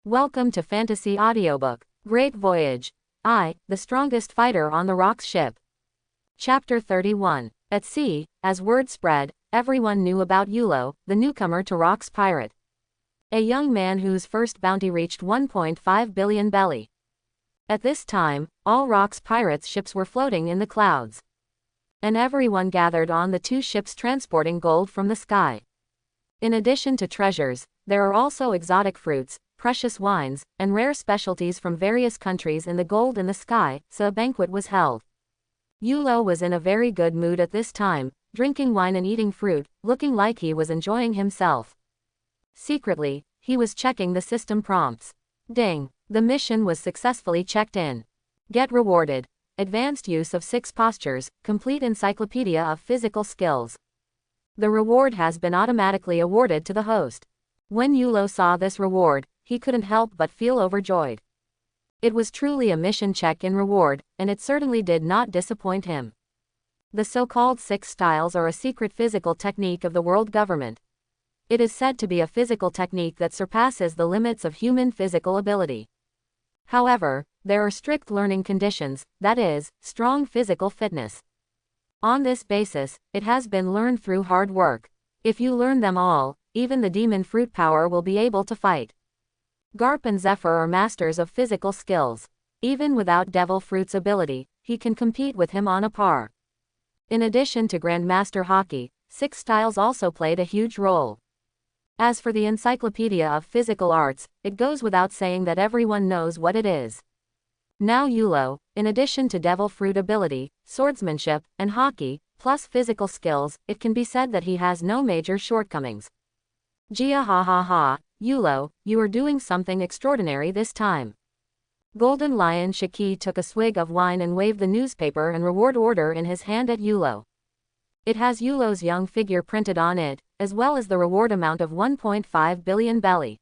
Welcome to Fantasy Audiobook. Great Voyage. I, the strongest fighter on the Rocks ship. Chapter 31. At sea, as word spread, everyone knew about Yulo, the newcomer to Rocks pirate. A young man whose first bounty reached 1.5 billion belly. At this time, all Rocks pirates' ships were floating in the clouds. And everyone gathered on the two ships transporting gold from the sky. In addition to treasures, there are also exotic fruits, precious wines, and rare specialties from various countries in the gold in the sky, so a banquet was held. Yulo was in a very good mood at this time, drinking wine and eating fruit, looking like he was enjoying himself. Secretly, he was checking the system prompts. Ding! The mission was successfully checked in. Get rewarded. Advanced use of 6 postures, complete encyclopedia of physical skills. The reward has been automatically awarded to the host. When Yulo saw this reward, he couldn't help but feel overjoyed. It was truly a mission check in reward, and it certainly did not disappoint him. The so-called 6 styles are a secret physical technique of the world government. It is said to be a physical technique that surpasses the limits of human physical ability. However, there are strict learning conditions, that is, strong physical fitness. On this basis, it has been learned through hard work. If you learn them all, even the demon fruit power will be able to fight. Garp and Zephyr are masters of physical skills. Even without Devil Fruit's ability, he can compete with him on a par. In addition to Grandmaster Hockey, 6 styles also played a huge role. As for the Encyclopedia of Physical Arts, it goes without saying that everyone knows what it is. Now Yulo, in addition to Devil Fruit ability, swordsmanship, and hockey, plus physical skills, it can be said that he has no major shortcomings. Gia ha ha ha, Yulo, you are doing something extraordinary this time. Golden Lion Shiki took a swig of wine and waved the newspaper and reward order in his hand at Yulo. It has Yulo's young figure printed on it, as well as the reward amount of 1.5 billion belly.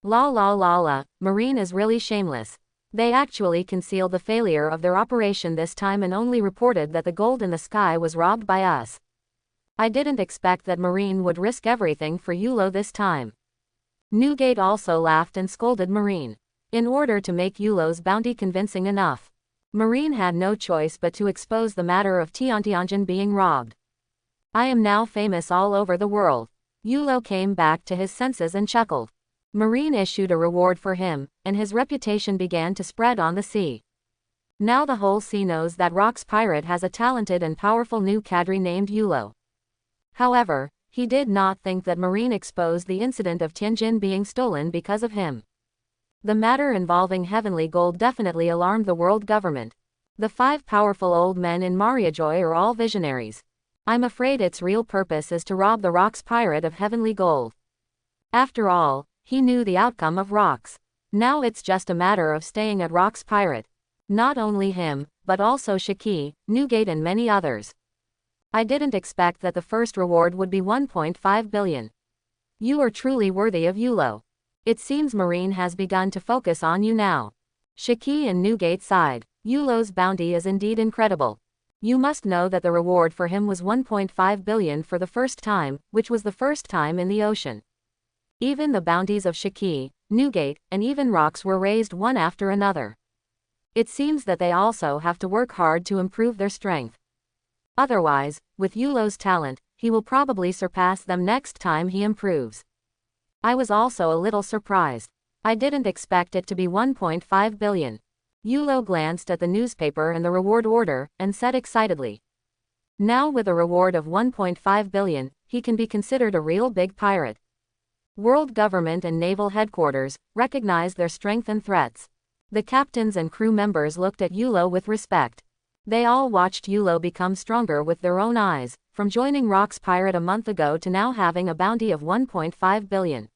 La la la la, Marine is really shameless. They actually concealed the failure of their operation this time and only reported that the gold in the sky was robbed by us. I didn't expect that Marine would risk everything for Yulo this time. Newgate also laughed and scolded Marine. In order to make Yulo's bounty convincing enough, Marine had no choice but to expose the matter of Tiantianjin being robbed. I am now famous all over the world. Yulo came back to his senses and chuckled. Marine issued a reward for him, and his reputation began to spread on the sea. Now the whole sea knows that Rocks Pirate has a talented and powerful new cadre named Yulo. However, he did not think that Marine exposed the incident of Tianjin being stolen because of him. The matter involving heavenly gold definitely alarmed the world government. The 5 powerful old men in Mariajoy are all visionaries. I'm afraid its real purpose is to rob the Rocks Pirate of heavenly gold. After all, he knew the outcome of Rocks. Now it's just a matter of staying at Rocks Pirate. Not only him, but also Shiki, Newgate and many others. I didn't expect that the first reward would be 1.5 billion. You are truly worthy of Yulo. It seems Marine has begun to focus on you now. Shiki and Newgate sighed. Yulo's bounty is indeed incredible. You must know that the reward for him was 1.5 billion for the first time, which was the first time in the ocean. Even the bounties of Shiki, Newgate, and even Rocks were raised one after another. It seems that they also have to work hard to improve their strength. Otherwise, with Yulo's talent, he will probably surpass them next time he improves. I was also a little surprised. I didn't expect it to be 1.5 billion. Yulo glanced at the newspaper and the reward order, and said excitedly. Now with a reward of 1.5 billion, he can be considered a real big pirate. World government and naval headquarters recognized their strength and threats. The captains and crew members looked at Yulo with respect. They all watched Yulo become stronger with their own eyes, from joining Rocks Pirate a month ago to now having a bounty of 1.5 billion.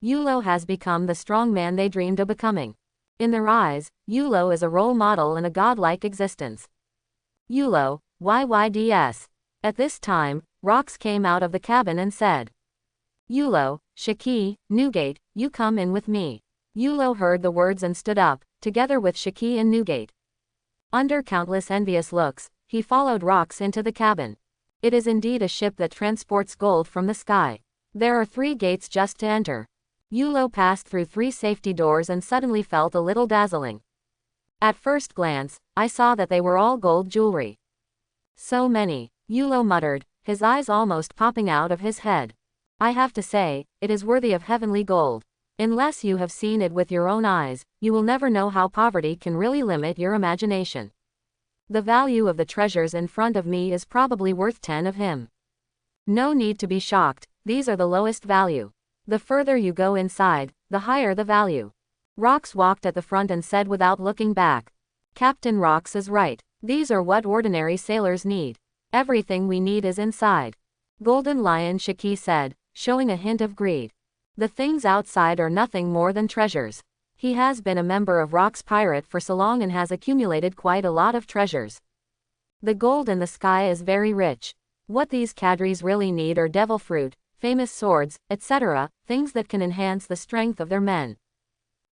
Yulo has become the strong man they dreamed of becoming. In their eyes, Yulo is a role model and a godlike existence. Yulo, YYDS. At this time, Rocks came out of the cabin and said, Yulo, Shiki, Newgate, you come in with me. Yulo heard the words and stood up, together with Shiki and Newgate. Under countless envious looks, he followed Rocks into the cabin. It is indeed a ship that transports gold from the sky. There are 3 gates just to enter. Yulo passed through 3 safety doors and suddenly felt a little dazzling. At first glance, I saw that they were all gold jewelry. So many, Yulo muttered, his eyes almost popping out of his head. I have to say, it is worthy of heavenly gold. Unless you have seen it with your own eyes, you will never know how poverty can really limit your imagination. The value of the treasures in front of me is probably worth 10 of him. No need to be shocked, these are the lowest value. The further you go inside, the higher the value. Rox walked at the front and said without looking back. Captain Rox is right. These are what ordinary sailors need. Everything we need is inside. Golden Lion Shiki said, showing a hint of greed. The things outside are nothing more than treasures. He has been a member of Rox Pirate for so long and has accumulated quite a lot of treasures. The gold in the sky is very rich. What these cadres really need are devil fruit, famous swords, etc., things that can enhance the strength of their men.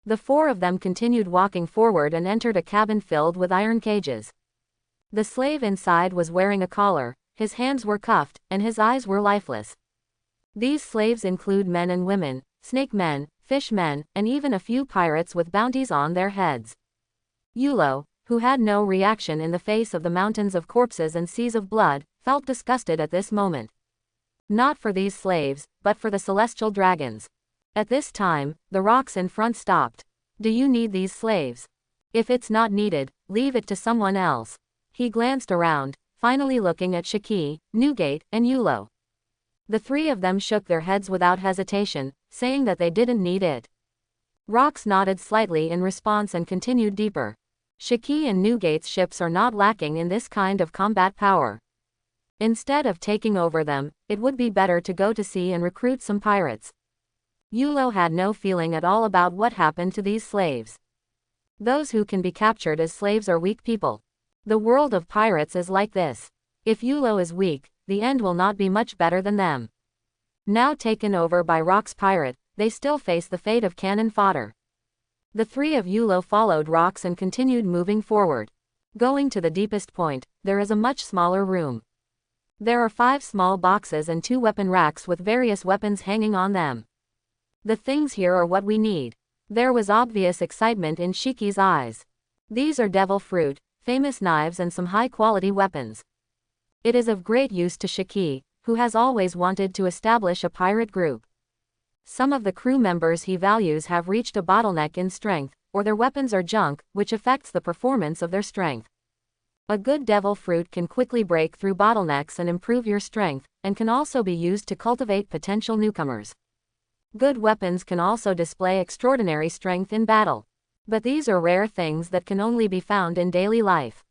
The 4 of them continued walking forward and entered a cabin filled with iron cages. The slave inside was wearing a collar, his hands were cuffed, and his eyes were lifeless. These slaves include men and women, snake men, fish men, and even a few pirates with bounties on their heads. Yulo, who had no reaction in the face of the mountains of corpses and seas of blood, felt disgusted at this moment. Not for these slaves, but for the celestial dragons. At this time, the Rox in front stopped. Do you need these slaves? If it's not needed, leave it to someone else. He glanced around, finally looking at Shiki, Newgate, and Yulo. The 3 of them shook their heads without hesitation, saying that they didn't need it. Rox nodded slightly in response and continued deeper. Shiki and Newgate's ships are not lacking in this kind of combat power. Instead of taking over them, it would be better to go to sea and recruit some pirates. Yulo had no feeling at all about what happened to these slaves. Those who can be captured as slaves are weak people. The world of pirates is like this. If Yulo is weak, the end will not be much better than them. Now taken over by Rox Pirate, they still face the fate of cannon fodder. The 3 of Yulo followed Rox and continued moving forward. Going to the deepest point, there is a much smaller room. There are 5 small boxes and 2 weapon racks with various weapons hanging on them. The things here are what we need. There was obvious excitement in Shiki's eyes. These are devil fruit, famous knives and some high-quality weapons. It is of great use to Shiki, who has always wanted to establish a pirate group. Some of the crew members he values have reached a bottleneck in strength, or their weapons are junk, which affects the performance of their strength. A good devil fruit can quickly break through bottlenecks and improve your strength, and can also be used to cultivate potential newcomers. Good weapons can also display extraordinary strength in battle. But these are rare things that can only be found in daily life.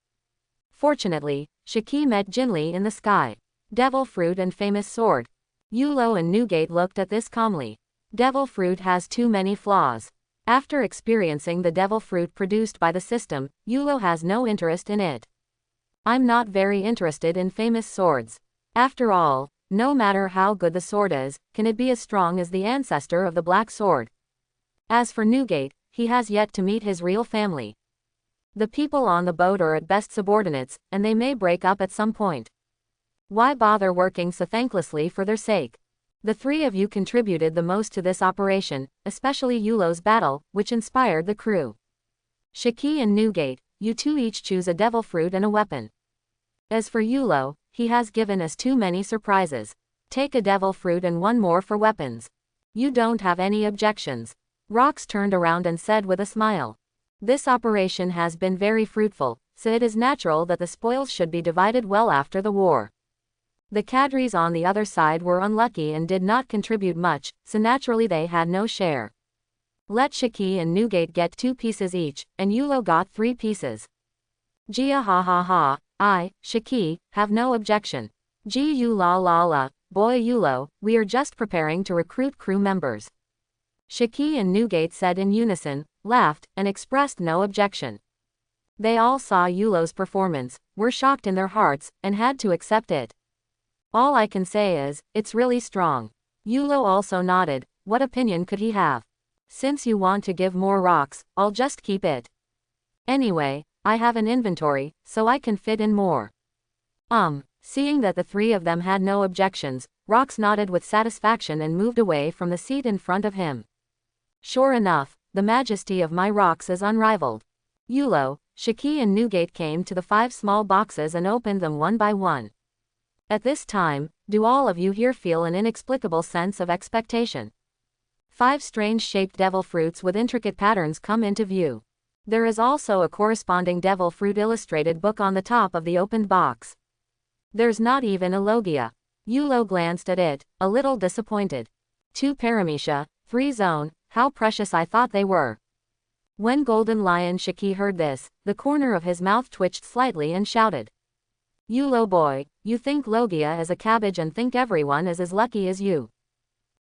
Fortunately, Shiki met Jinli in the sky. Devil fruit and famous sword. Yulo and Newgate looked at this calmly. Devil fruit has too many flaws. After experiencing the devil fruit produced by the system, Yulo has no interest in it. I'm not very interested in famous swords. After all, no matter how good the sword is, can it be as strong as the ancestor of the Black Sword? As for Newgate, he has yet to meet his real family. The people on the boat are at best subordinates, and they may break up at some point. Why bother working so thanklessly for their sake? The 3 of you contributed the most to this operation, especially Yulo's battle, which inspired the crew. Shiki and Newgate, you 2 each choose a devil fruit and a weapon. As for Yulo, he has given us too many surprises. Take a devil fruit and 1 more for weapons. You don't have any objections. Rox turned around and said with a smile. This operation has been very fruitful, so it is natural that the spoils should be divided well after the war. The cadres on the other side were unlucky and did not contribute much, so naturally they had no share. Let Shiki and Newgate get 2 pieces each, and Yulo got 3 pieces. Gia ha ha ha, I, Shiki, have no objection. Gu la la la, boy Yulo, we are just preparing to recruit crew members. Shiki and Newgate said in unison, laughed, and expressed no objection. They all saw Yulo's performance, were shocked in their hearts, and had to accept it. All I can say is, it's really strong. Yulo also nodded. What opinion could he have? Since you want to give more rocks, I'll just keep it. Anyway, I have an inventory, so I can fit in more. Seeing that the 3 of them had no objections, Rox nodded with satisfaction and moved away from the seat in front of him. Sure enough, the majesty of my rocks is unrivaled. Yulo, Shiki and Newgate came to the 5 small boxes and opened them one by one. At this time, do all of you here feel an inexplicable sense of expectation? 5 strange-shaped devil fruits with intricate patterns come into view. There is also a corresponding devil fruit illustrated book on the top of the opened box. There's not even a logia. Yulo glanced at it, a little disappointed. 2 paramecia, 3 zone, how precious I thought they were. When Golden Lion Shiki heard this, the corner of his mouth twitched slightly and shouted. Yulo boy, you think logia is a cabbage and think everyone is as lucky as you.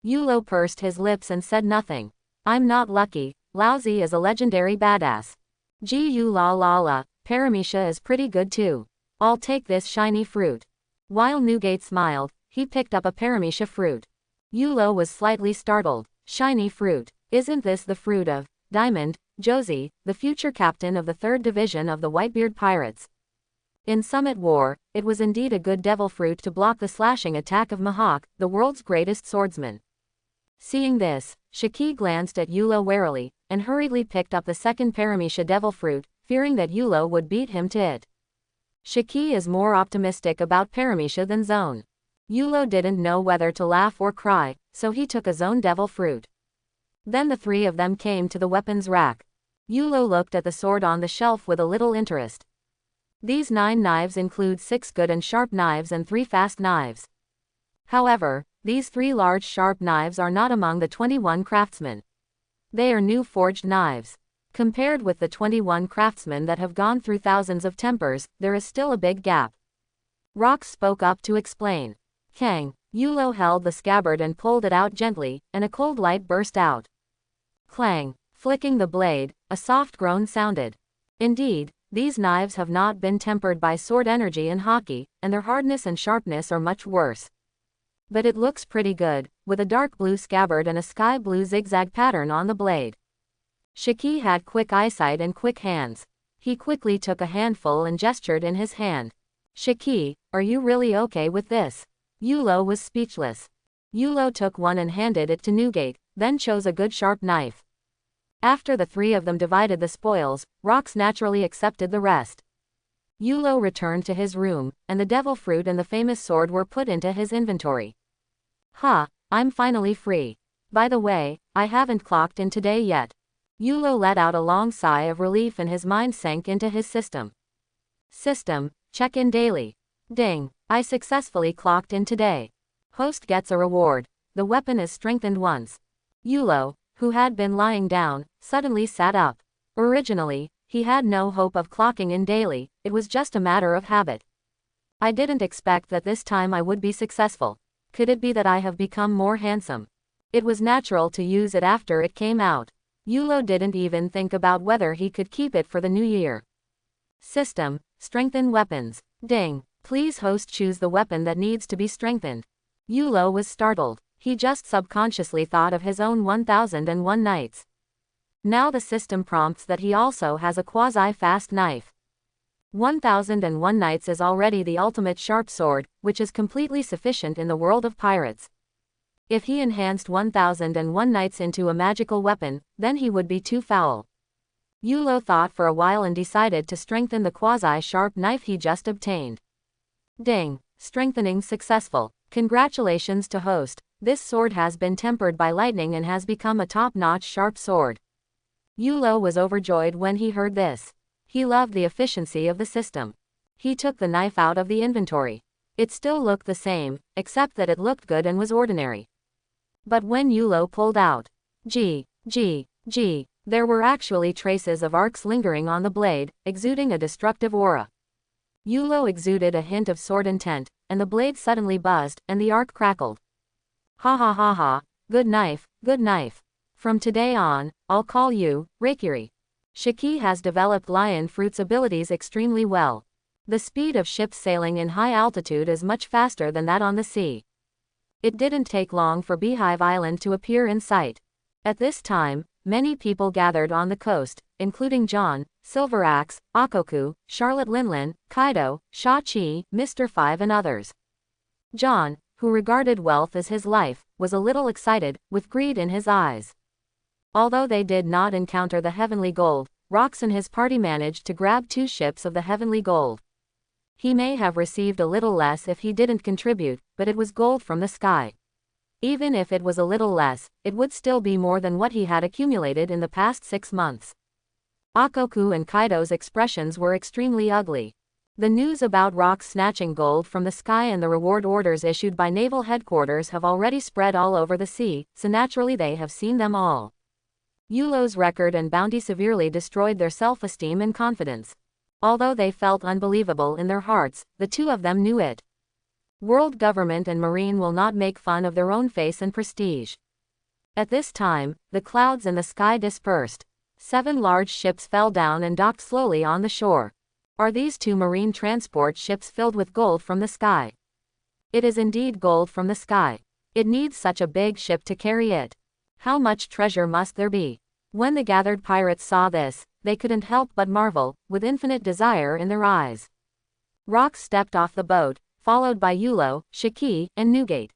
Yulo pursed his lips and said nothing. I'm not lucky, Lousy is a legendary badass. Gu la la la, paramecia is pretty good too. I'll take this shiny fruit. While Newgate smiled, he picked up a paramecia fruit. Yulo was slightly startled. Shiny fruit, isn't this the fruit of Diamond, Josie, the future captain of the 3rd Division of the Whitebeard Pirates? In Summit War, it was indeed a good devil fruit to block the slashing attack of Mihawk, the world's greatest swordsman. Seeing this, Shiki glanced at Yulo warily, and hurriedly picked up the 2nd paramecia devil fruit, fearing that Yulo would beat him to it. Shiki is more optimistic about paramecia than Zone. Yulo didn't know whether to laugh or cry, so he took a Zone devil fruit. Then the 3 of them came to the weapons rack. Yulo looked at the sword on the shelf with a little interest. These 9 knives include 6 good and sharp knives and 3 fast knives. However, these 3 large sharp knives are not among the 21 craftsmen. They are new forged knives. Compared with the 21 craftsmen that have gone through thousands of tempers, there is still a big gap. Rox spoke up to explain. Kang, Yulo held the scabbard and pulled it out gently, and a cold light burst out. Clang, flicking the blade, a soft groan sounded. Indeed, these knives have not been tempered by sword energy in hockey, and their hardness and sharpness are much worse. But it looks pretty good, with a dark blue scabbard and a sky blue zigzag pattern on the blade. Shiki had quick eyesight and quick hands. He quickly took a handful and gestured in his hand. Shiki, are you really okay with this? Yulo was speechless. Yulo took one and handed it to Newgate, then chose a good sharp knife. After the 3 of them divided the spoils, Rox naturally accepted the rest. Yulo returned to his room, and the devil fruit and the famous sword were put into his inventory. I'm finally free. By the way, I haven't clocked in today yet. Yulo let out a long sigh of relief and his mind sank into his system. System, check in daily. Ding, I successfully clocked in today. Host gets a reward. The weapon is strengthened once. Yulo, who had been lying down, suddenly sat up. Originally, he had no hope of clocking in daily, it was just a matter of habit. I didn't expect that this time I would be successful. Could it be that I have become more handsome? It was natural to use it after it came out. Yulo didn't even think about whether he could keep it for the new year. System, strengthen weapons. Ding, please host choose the weapon that needs to be strengthened. Yulo was startled. He just subconsciously thought of his own 1001 nights. Now the system prompts that he also has a quasi-fast knife. 1001 Nights is already the ultimate sharp sword, which is completely sufficient in the world of pirates. If he enhanced 1001 Nights into a magical weapon, then he would be too foul. Yulo thought for a while and decided to strengthen the quasi-sharp knife he just obtained. Ding, strengthening successful. Congratulations to host, this sword has been tempered by lightning and has become a top-notch sharp sword. Yulo was overjoyed when he heard this. He loved the efficiency of the system. He took the knife out of the inventory. It still looked the same, except that it looked good and was ordinary. But when Yulo pulled out, there were actually traces of arcs lingering on the blade, exuding a destructive aura. Yulo exuded a hint of sword intent, and the blade suddenly buzzed, and the arc crackled. Ha ha ha ha, good knife, good knife. From today on, I'll call you, Reikiri. Shiki has developed Lion Fruit's abilities extremely well. The speed of ships sailing in high altitude is much faster than that on the sea. It didn't take long for Beehive Island to appear in sight. At this time, many people gathered on the coast, including John, Silver Axe, Akoku, Charlotte Linlin, Kaido, Sha-Chi, Mr. Five and others. John, who regarded wealth as his life, was a little excited, with greed in his eyes. Although they did not encounter the heavenly gold, Rox and his party managed to grab 2 ships of the heavenly gold. He may have received a little less if he didn't contribute, but it was gold from the sky. Even if it was a little less, it would still be more than what he had accumulated in the past 6 months. Akoku and Kaido's expressions were extremely ugly. The news about Rox snatching gold from the sky and the reward orders issued by naval headquarters have already spread all over the sea, so naturally they have seen them all. Yulo's record and bounty severely destroyed their self-esteem and confidence. Although they felt unbelievable in their hearts, the 2 of them knew it. World government and marine will not make fun of their own face and prestige. At this time, the clouds in the sky dispersed. 7 large ships fell down and docked slowly on the shore. Are these 2 marine transport ships filled with gold from the sky? It is indeed gold from the sky. It needs such a big ship to carry it. How much treasure must there be? When the gathered pirates saw this, they couldn't help but marvel, with infinite desire in their eyes. Rox stepped off the boat, followed by Yulo, Shiki, and Newgate.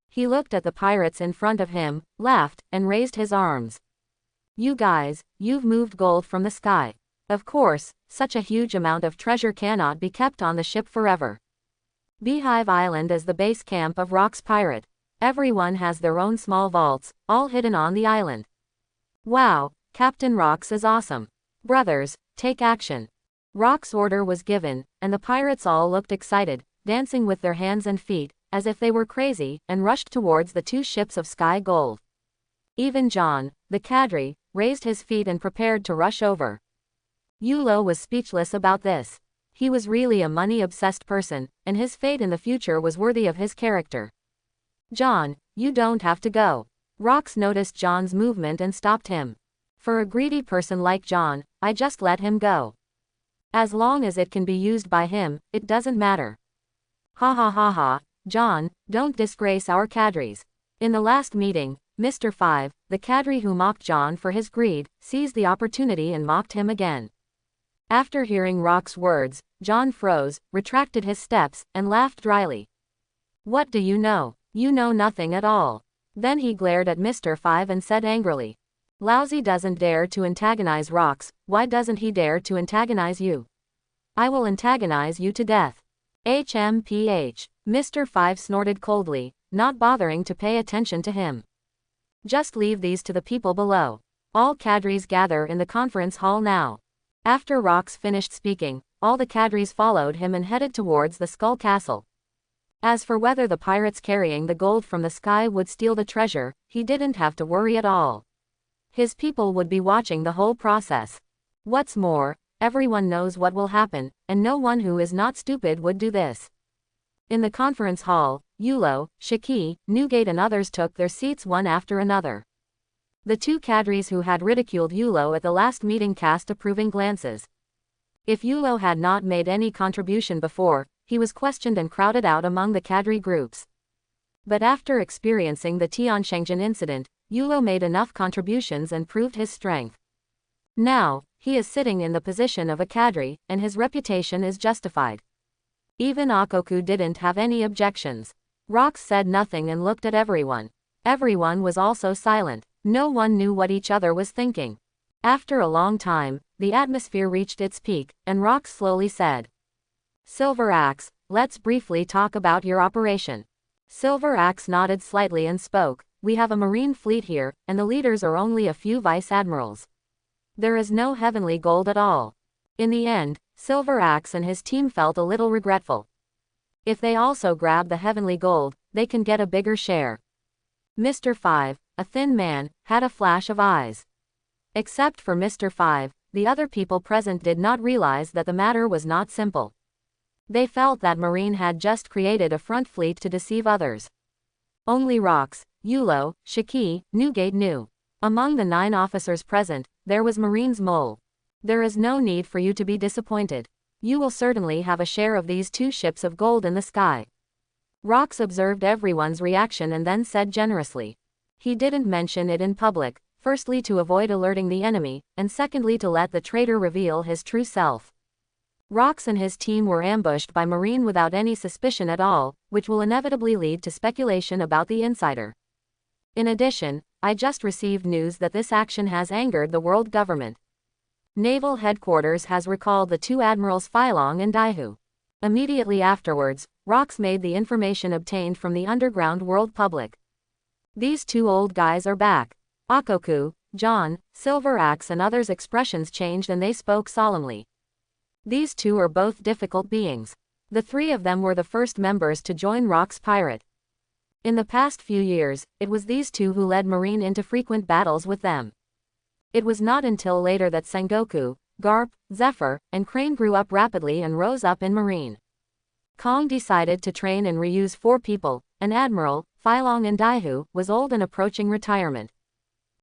He looked at the pirates in front of him, laughed, and raised his arms. You guys, you've moved gold from the sky. Of course, such a huge amount of treasure cannot be kept on the ship forever. Beehive Island is the base camp of Rox Pirate. Everyone has their own small vaults, all hidden on the island. Wow, Captain Rox is awesome. Brothers, take action. Rox's order was given, and the pirates all looked excited, dancing with their hands and feet, as if they were crazy, and rushed towards the 2 ships of sky gold. Even John, the cadre, raised his feet and prepared to rush over. Yulo was speechless about this. He was really a money-obsessed person, and his fate in the future was worthy of his character. John, you don't have to go. Rox noticed John's movement and stopped him. For a greedy person like John, I just let him go. As long as it can be used by him, it doesn't matter. Ha ha ha ha, John, don't disgrace our cadres. In the last meeting, Mr. 5, the cadre who mocked John for his greed, seized the opportunity and mocked him again. After hearing Rox's words, John froze, retracted his steps, and laughed dryly. What do you know? You know nothing at all. Then he glared at Mr. 5 and said angrily. Lousy doesn't dare to antagonize Rox, why doesn't he dare to antagonize you? I will antagonize you to death. HMPH. Mr. 5 snorted coldly, not bothering to pay attention to him. Just leave these to the people below. All cadres gather in the conference hall now. After Rox finished speaking, all the cadres followed him and headed towards the Skull Castle. As for whether the pirates carrying the gold from the sky would steal the treasure, he didn't have to worry at all. His people would be watching the whole process. What's more, everyone knows what will happen, and no one who is not stupid would do this. In the conference hall, Yulo, Shiki, Newgate and others took their seats one after another. The 2 cadres who had ridiculed Yulo at the last meeting cast approving glances. If Yulo had not made any contribution before, he was questioned and crowded out among the cadre groups. But after experiencing the Tianshengjian incident, Yulo made enough contributions and proved his strength. Now, he is sitting in the position of a cadre, and his reputation is justified. Even Akoku didn't have any objections. Rox said nothing and looked at everyone. Everyone was also silent. No one knew what each other was thinking. After a long time, the atmosphere reached its peak, and Rox slowly said, Silver Axe, let's briefly talk about your operation. Silver Axe nodded slightly and spoke, we have a marine fleet here, and the leaders are only a few vice-admirals. There is no heavenly gold at all. In the end, Silver Axe and his team felt a little regretful. If they also grab the heavenly gold, they can get a bigger share. Mr. 5, a thin man, had a flash of eyes. Except for Mr. 5, the other people present did not realize that the matter was not simple. They felt that Marine had just created a front fleet to deceive others. Only Rox, Yulo, Shiki, Newgate knew. Among the 9 officers present, there was Marine's mole. There is no need for you to be disappointed. You will certainly have a share of these 2 ships of gold in the sky. Rox observed everyone's reaction and then said generously. He didn't mention it in public, firstly to avoid alerting the enemy, and secondly to let the traitor reveal his true self. Rox and his team were ambushed by Marine without any suspicion at all, which will inevitably lead to speculation about the insider. In addition, I just received news that this action has angered the world government. Naval headquarters has recalled the two admirals Philong and Daihu. Immediately afterwards, Rox made the information obtained from the underground world public. These two old guys are back. Akoku, John, Silver Axe and others' expressions changed and they spoke solemnly. These two are both difficult beings. The three of them were the first members to join Rock's pirate. In the past few years, it was these two who led Marine into frequent battles with them. It was not until later that Sengoku, Garp, Zephyr, and Crane grew up rapidly and rose up in Marine. Kong decided to train and reuse 4 people. An admiral, Philong and Daihu, was old and approaching retirement.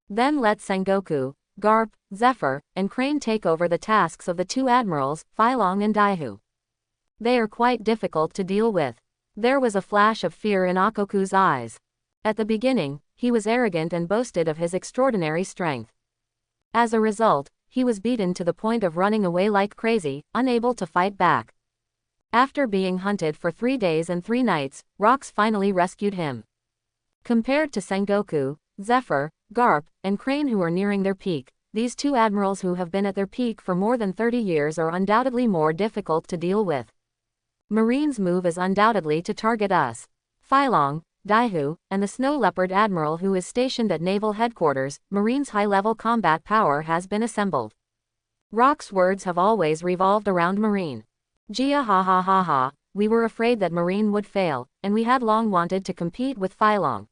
Then let Sengoku, Garp, Zephyr, and Crane take over the tasks of the 2 admirals, Philong and Daihu. They are quite difficult to deal with. There was a flash of fear in Akoku's eyes. At the beginning, he was arrogant and boasted of his extraordinary strength. As a result, he was beaten to the point of running away like crazy, unable to fight back. After being hunted for 3 days and 3 nights, Rox finally rescued him. Compared to Sengoku, Zephyr, Garp, and Crane who are nearing their peak, these 2 admirals who have been at their peak for more than 30 years are undoubtedly more difficult to deal with. Marine's move is undoubtedly to target us. Philong, Daihu, and the Snow Leopard Admiral who is stationed at Naval Headquarters, Marine's high-level combat power has been assembled. Rock's words have always revolved around Marine. Gia ha ha ha ha, we were afraid that Marine would fail, and we had long wanted to compete with Philong.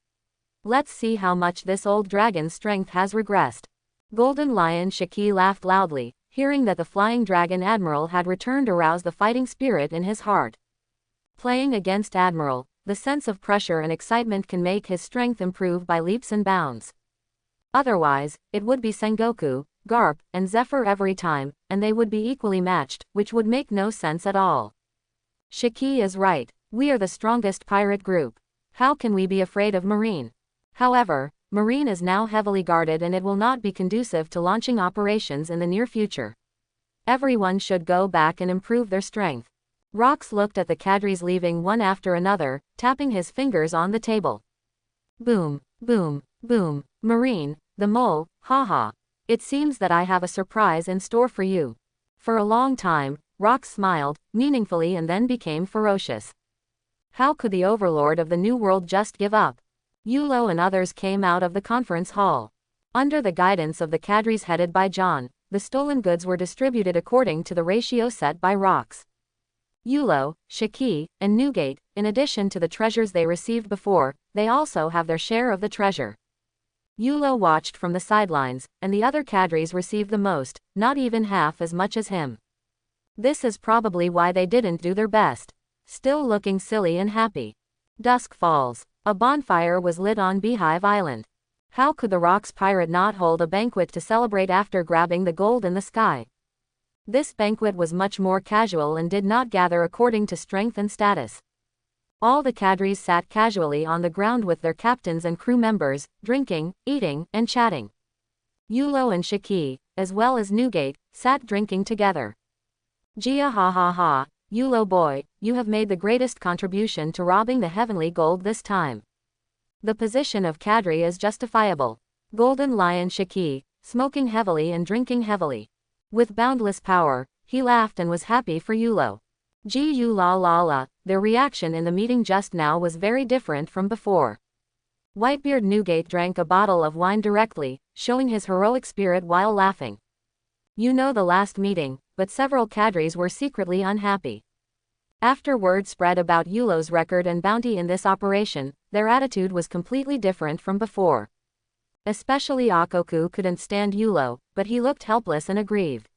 Let's see how much this old dragon's strength has regressed. Golden Lion Shiki laughed loudly, hearing that the Flying Dragon Admiral had returned aroused the fighting spirit in his heart. Playing against Admiral, the sense of pressure and excitement can make his strength improve by leaps and bounds. Otherwise, it would be Sengoku, Garp, and Zephyr every time, and they would be equally matched, which would make no sense at all. Shiki is right. We are the strongest pirate group. How can we be afraid of Marine? However, Marine is now heavily guarded and it will not be conducive to launching operations in the near future. Everyone should go back and improve their strength. Rox looked at the cadres leaving one after another, tapping his fingers on the table. Boom, boom, boom. Marine, the mole, haha. It seems that I have a surprise in store for you. For a long time, Rox smiled, meaningfully and then became ferocious. How could the overlord of the New World just give up? Yulo and others came out of the conference hall. Under the guidance of the cadres headed by John, the stolen goods were distributed according to the ratio set by Rox. Yulo, Shiki, and Newgate, in addition to the treasures they received before, they also have their share of the treasure. Yulo watched from the sidelines, and the other cadres received the most, not even half as much as him. This is probably why they didn't do their best. Still looking silly and happy. Dusk falls. A bonfire was lit on Beehive Island. How could the Rox pirate not hold a banquet to celebrate after grabbing the gold in the sky? This banquet was much more casual and did not gather according to strength and status. All the cadres sat casually on the ground with their captains and crew members, drinking, eating, and chatting. Yulo and Shiki, as well as Newgate, sat drinking together. Gia ha ha ha, Yulo boy, you have made the greatest contribution to robbing the heavenly gold this time. The position of cadre is justifiable. Golden Lion Shiki, smoking heavily and drinking heavily. With boundless power, he laughed and was happy for Yulo. Gu la la la, their reaction in the meeting just now was very different from before. Whitebeard Newgate drank a bottle of wine directly, showing his heroic spirit while laughing. You know the last meeting, but several cadres were secretly unhappy. After word spread about Yulo's record and bounty in this operation, their attitude was completely different from before. Especially Akoku couldn't stand Yulo, but he looked helpless and aggrieved.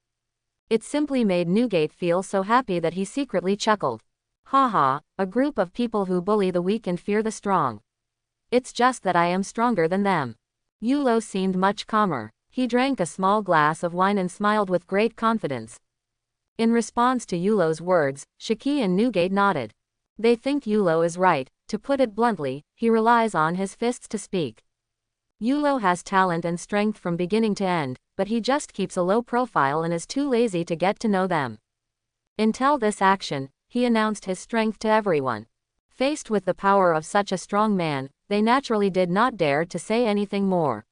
It simply made Newgate feel so happy that he secretly chuckled. Haha, a group of people who bully the weak and fear the strong. It's just that I am stronger than them. Yulo seemed much calmer. He drank a small glass of wine and smiled with great confidence. In response to Yulo's words, Shiki and Newgate nodded. They think Yulo is right. To put it bluntly, he relies on his fists to speak. Yulo has talent and strength from beginning to end, but he just keeps a low profile and is too lazy to get to know them. Until this action, he announced his strength to everyone. Faced with the power of such a strong man, they naturally did not dare to say anything more.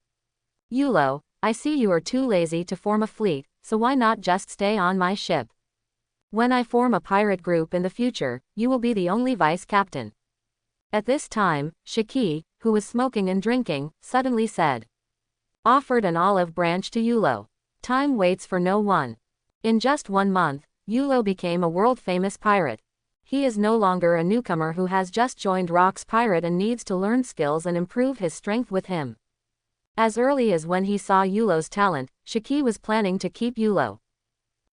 Yulo, I see you are too lazy to form a fleet, so why not just stay on my ship? When I form a pirate group in the future, you will be the only vice captain. At this time, Shiki, who was smoking and drinking, suddenly said. Offered an olive branch to Yulo. Time waits for no one. In just 1 month, Yulo became a world-famous pirate. He is no longer a newcomer who has just joined Rock's Pirate and needs to learn skills and improve his strength with him. As early as when he saw Yulo's talent, Shiki was planning to keep Yulo.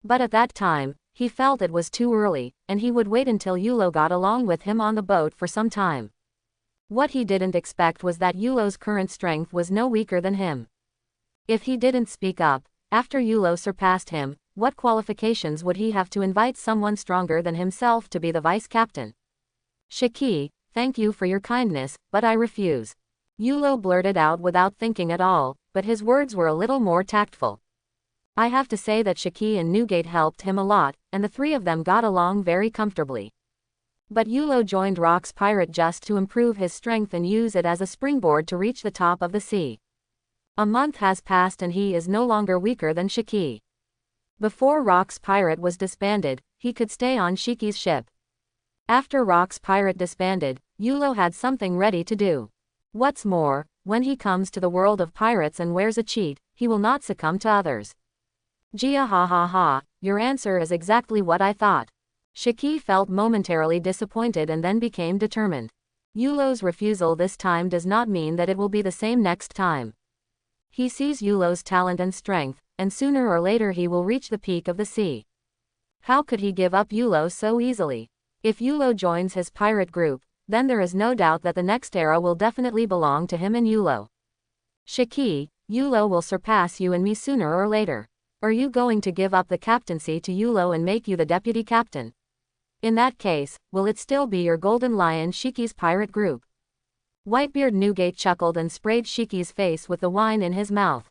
But at that time, he felt it was too early, and he would wait until Yulo got along with him on the boat for some time. What he didn't expect was that Yulo's current strength was no weaker than him. If he didn't speak up, after Yulo surpassed him, what qualifications would he have to invite someone stronger than himself to be the vice captain? Shiki, thank you for your kindness, but I refuse. Yulo blurted out without thinking at all, but his words were a little more tactful. I have to say that Shiki and Newgate helped him a lot, and the three of them got along very comfortably. But Yulo joined Rock's Pirate just to improve his strength and use it as a springboard to reach the top of the sea. A month has passed and he is no longer weaker than Shiki. Before Rock's Pirate was disbanded, he could stay on Shiki's ship. After Rock's Pirate disbanded, Yulo had something ready to do. What's more, when he comes to the world of pirates and wears a cheat, he will not succumb to others. Gia ha ha ha, your answer is exactly what I thought. Shiki felt momentarily disappointed and then became determined. Yulo's refusal this time does not mean that it will be the same next time. He sees Yulo's talent and strength, and sooner or later he will reach the peak of the sea. How could he give up Yulo so easily? If Yulo joins his pirate group, then there is no doubt that the next era will definitely belong to him and Yulo. Shiki, Yulo will surpass you and me sooner or later. Are you going to give up the captaincy to Yulo and make you the deputy captain? In that case, will it still be your Golden Lion Shiki's pirate group? Whitebeard Newgate chuckled and sprayed Shiki's face with the wine in his mouth.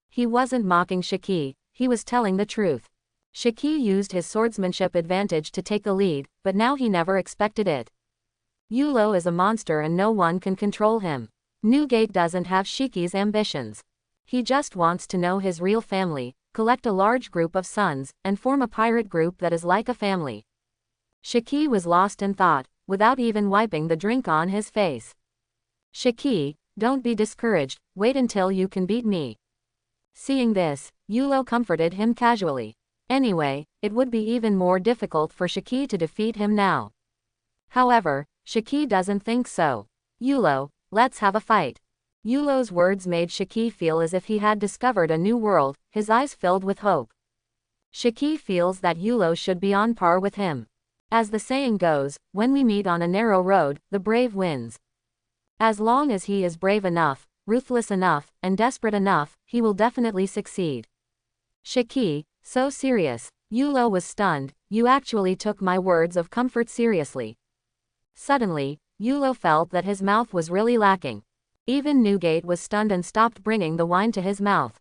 He wasn't mocking Shiki, he was telling the truth. Shiki used his swordsmanship advantage to take the lead, but now he never expected it. Yulo is a monster and no one can control him. Newgate doesn't have Shiki's ambitions. He just wants to know his real family, collect a large group of sons, and form a pirate group that is like a family. Shiki was lost in thought, without even wiping the drink on his face. Shiki, don't be discouraged, wait until you can beat me. Seeing this, Yulo comforted him casually. Anyway, it would be even more difficult for Shiki to defeat him now. However, Shiki doesn't think so. Yulo, let's have a fight. Yulo's words made Shiki feel as if he had discovered a new world, his eyes filled with hope. Shiki feels that Yulo should be on par with him. As the saying goes, when we meet on a narrow road, the brave wins. As long as he is brave enough, ruthless enough, and desperate enough, he will definitely succeed. Shiki, so serious. Yulo was stunned, you actually took my words of comfort seriously. Suddenly, Yulo felt that his mouth was really lacking. Even Newgate was stunned and stopped bringing the wine to his mouth.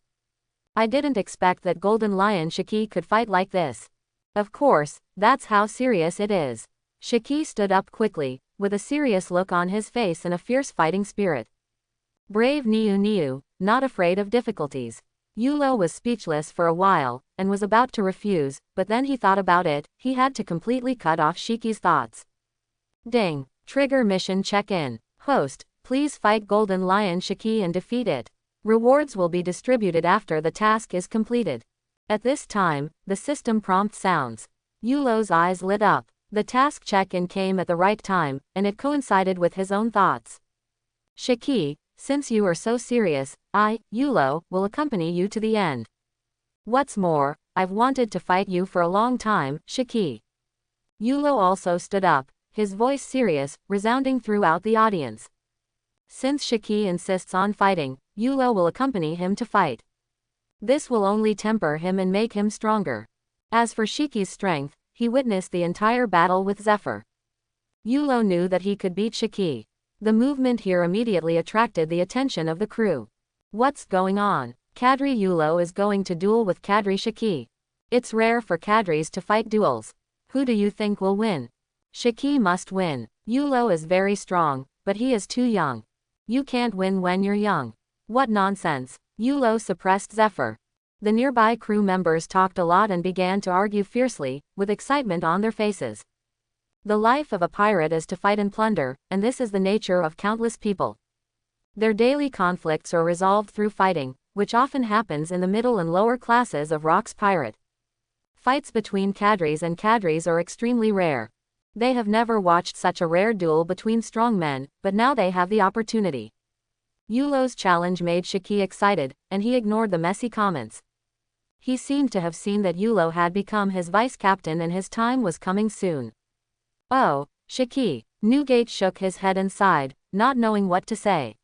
I didn't expect that Golden Lion Shiki could fight like this. Of course, that's how serious it is. Shiki stood up quickly, with a serious look on his face and a fierce fighting spirit. Brave Niu, not afraid of difficulties. Yulo was speechless for a while, and was about to refuse, but then he thought about it, he had to completely cut off Shiki's thoughts. Ding. Trigger mission check-in. Host, please fight Golden Lion Shiki and defeat it. Rewards will be distributed after the task is completed. At this time, the system prompt sounds. Yulo's eyes lit up. The task check-in came at the right time, and it coincided with his own thoughts. Shiki, since you are so serious, I, Yulo, will accompany you to the end. What's more, I've wanted to fight you for a long time, Shiki. Yulo also stood up, his voice serious, resounding throughout the audience. Since Shiki insists on fighting, Yulo will accompany him to fight. This will only temper him and make him stronger. As for Shiki's strength, he witnessed the entire battle with Zephyr. Yulo knew that he could beat Shiki. The movement here immediately attracted the attention of the crew. What's going on? Kadri Yulo is going to duel with Kadri Shiki. It's rare for Kadris to fight duels. Who do you think will win? Shiki must win. Yulo is very strong, but he is too young. You can't win when you're young. What nonsense. Yulo suppressed Zephyr. The nearby crew members talked a lot and began to argue fiercely, with excitement on their faces. The life of a pirate is to fight and plunder, and this is the nature of countless people. Their daily conflicts are resolved through fighting, which often happens in the middle and lower classes of Rock's pirate. Fights between cadres and cadres are extremely rare. They have never watched such a rare duel between strong men, but now they have the opportunity. Yulo's challenge made Shiki excited, and he ignored the messy comments. He seemed to have seen that Yulo had become his vice captain and his time was coming soon. Oh, Shiki. Newgate shook his head and sighed, not knowing what to say.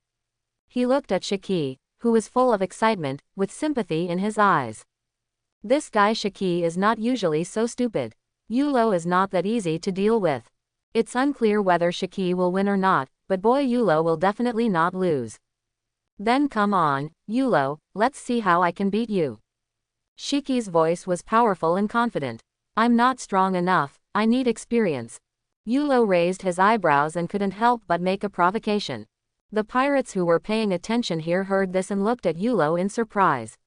He looked at Shiki, who was full of excitement, with sympathy in his eyes. This guy Shiki is not usually so stupid. Yulo is not that easy to deal with. It's unclear whether Shiki will win or not, but boy Yulo will definitely not lose. Then come on, Yulo, let's see how I can beat you. Shiki's voice was powerful and confident. I'm not strong enough, I need experience. Yulo raised his eyebrows and couldn't help but make a provocation. The pirates who were paying attention here heard this and looked at Yulo in surprise.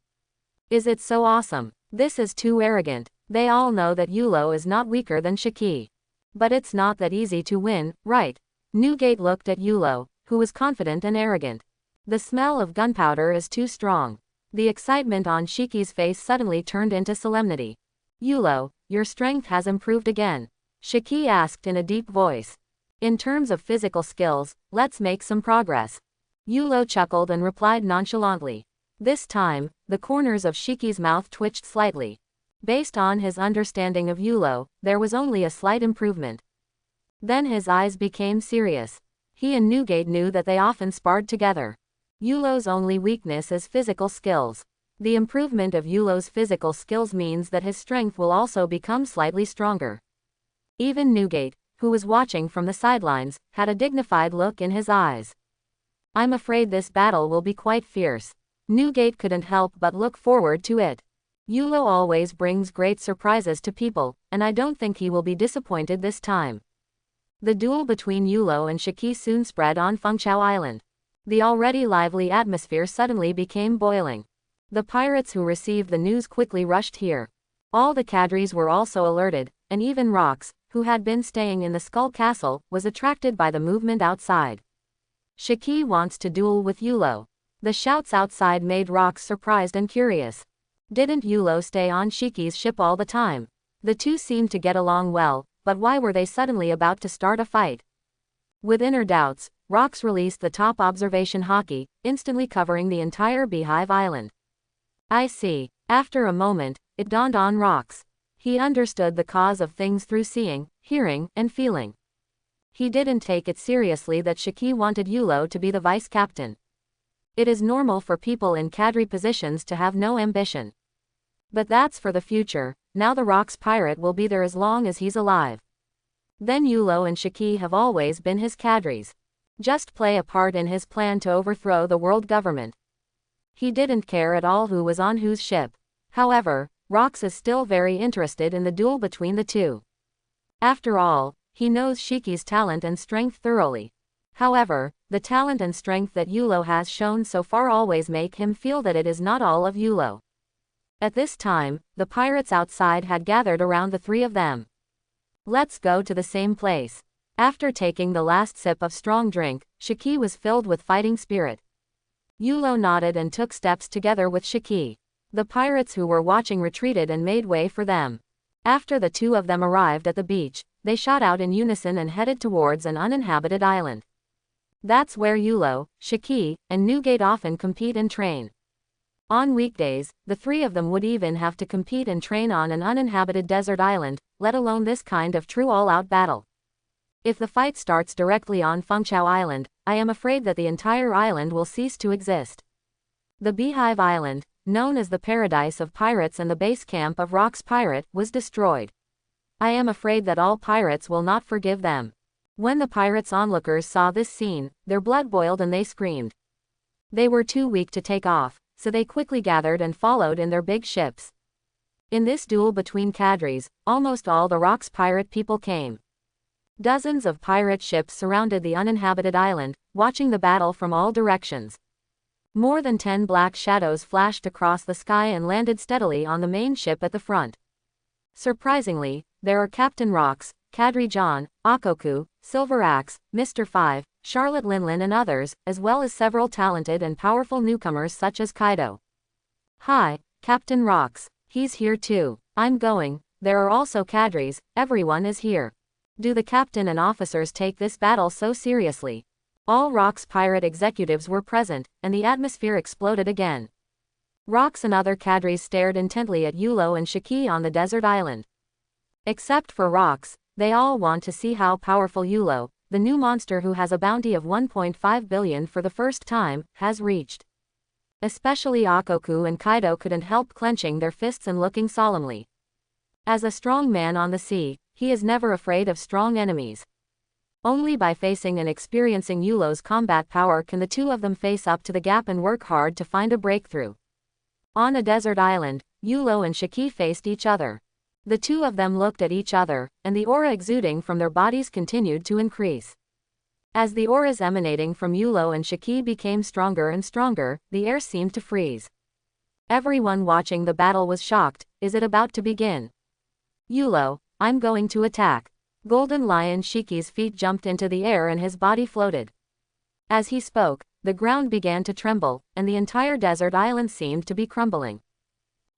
Is it so awesome? This is too arrogant. They all know that Yulo is not weaker than Shiki. But it's not that easy to win, right? Newgate looked at Yulo, who was confident and arrogant. The smell of gunpowder is too strong. The excitement on Shiki's face suddenly turned into solemnity. Yulo, your strength has improved again. Shiki asked in a deep voice. In terms of physical skills, let's make some progress. Yulo chuckled and replied nonchalantly. This time, the corners of Shiki's mouth twitched slightly. Based on his understanding of Yulo, there was only a slight improvement. Then his eyes became serious. He and Newgate knew that they often sparred together. Yulo's only weakness is physical skills. The improvement of Yulo's physical skills means that his strength will also become slightly stronger. Even Newgate, who was watching from the sidelines, had a dignified look in his eyes. I'm afraid this battle will be quite fierce. Newgate couldn't help but look forward to it. Yulo always brings great surprises to people, and I don't think he will be disappointed this time. The duel between Yulo and Shiki soon spread on Fengchao Island. The already lively atmosphere suddenly became boiling. The pirates who received the news quickly rushed here. All the cadres were also alerted, and even Rox, who had been staying in the Skull Castle, was attracted by the movement outside. Shiki wants to duel with Yulo. The shouts outside made Rox surprised and curious. Didn't Yulo stay on Shiki's ship all the time? The two seemed to get along well, but why were they suddenly about to start a fight? With inner doubts, Rox released the top observation hockey, instantly covering the entire Beehive Island. I see. After a moment, it dawned on Rox. He understood the cause of things through seeing, hearing, and feeling. He didn't take it seriously that Shiki wanted Yulo to be the vice captain. It is normal for people in cadre positions to have no ambition. But that's for the future. Now the Rox pirate will be there as long as he's alive. Then Yulo and Shiki have always been his cadres. Just play a part in his plan to overthrow the world government. He didn't care at all who was on whose ship. However, Rox is still very interested in the duel between the two. After all, he knows Shiki's talent and strength thoroughly. However, the talent and strength that Yulo has shown so far always make him feel that it is not all of Yulo. At this time, the pirates outside had gathered around the three of them. Let's go to the same place. After taking the last sip of strong drink, Shiki was filled with fighting spirit. Yulo nodded and took steps together with Shiki. The pirates who were watching retreated and made way for them. After the two of them arrived at the beach, they shot out in unison and headed towards an uninhabited island. That's where Yulo, Shiki, and Newgate often compete and train. On weekdays, the three of them would even have to compete and train on an uninhabited desert island, let alone this kind of true all-out battle. If the fight starts directly on Fengchao Island, I am afraid that the entire island will cease to exist. The Beehive Island, known as the paradise of pirates and the base camp of Rox Pirate, was destroyed. I am afraid that all pirates will not forgive them. When the pirates' onlookers saw this scene, their blood boiled and they screamed. They were too weak to take off, so they quickly gathered and followed in their big ships. In this duel between cadres, almost all the Rox pirate people came. Dozens of pirate ships surrounded the uninhabited island, watching the battle from all directions. More than 10 black shadows flashed across the sky and landed steadily on the main ship at the front. Surprisingly, there are Captain Rocks, Kadri John, Akoku, Silver Axe, Mr. Five, Charlotte Linlin and others, as well as several talented and powerful newcomers such as Kaido. Hi, Captain Rocks. He's here too. I'm going. There are also Kadris. Everyone is here. Do the captain and officers take this battle so seriously? All Rock's pirate executives were present, and the atmosphere exploded again. Rocks and other Kadris stared intently at Yulo and Shiki on the desert island. Except for Rocks, they all want to see how powerful Yulo, the new monster who has a bounty of 1.5 billion for the first time, has reached. Especially Akoku and Kaido couldn't help clenching their fists and looking solemnly. As a strong man on the sea, he is never afraid of strong enemies. Only by facing and experiencing Yulo's combat power can the two of them face up to the gap and work hard to find a breakthrough. On a desert island, Yulo and Shiki faced each other. The two of them looked at each other, and the aura exuding from their bodies continued to increase. As the auras emanating from Yulo and Shiki became stronger and stronger, the air seemed to freeze. Everyone watching the battle was shocked. Is it about to begin? Yulo, I'm going to attack. Golden Lion Shiki's feet jumped into the air and his body floated. As he spoke, the ground began to tremble, and the entire desert island seemed to be crumbling.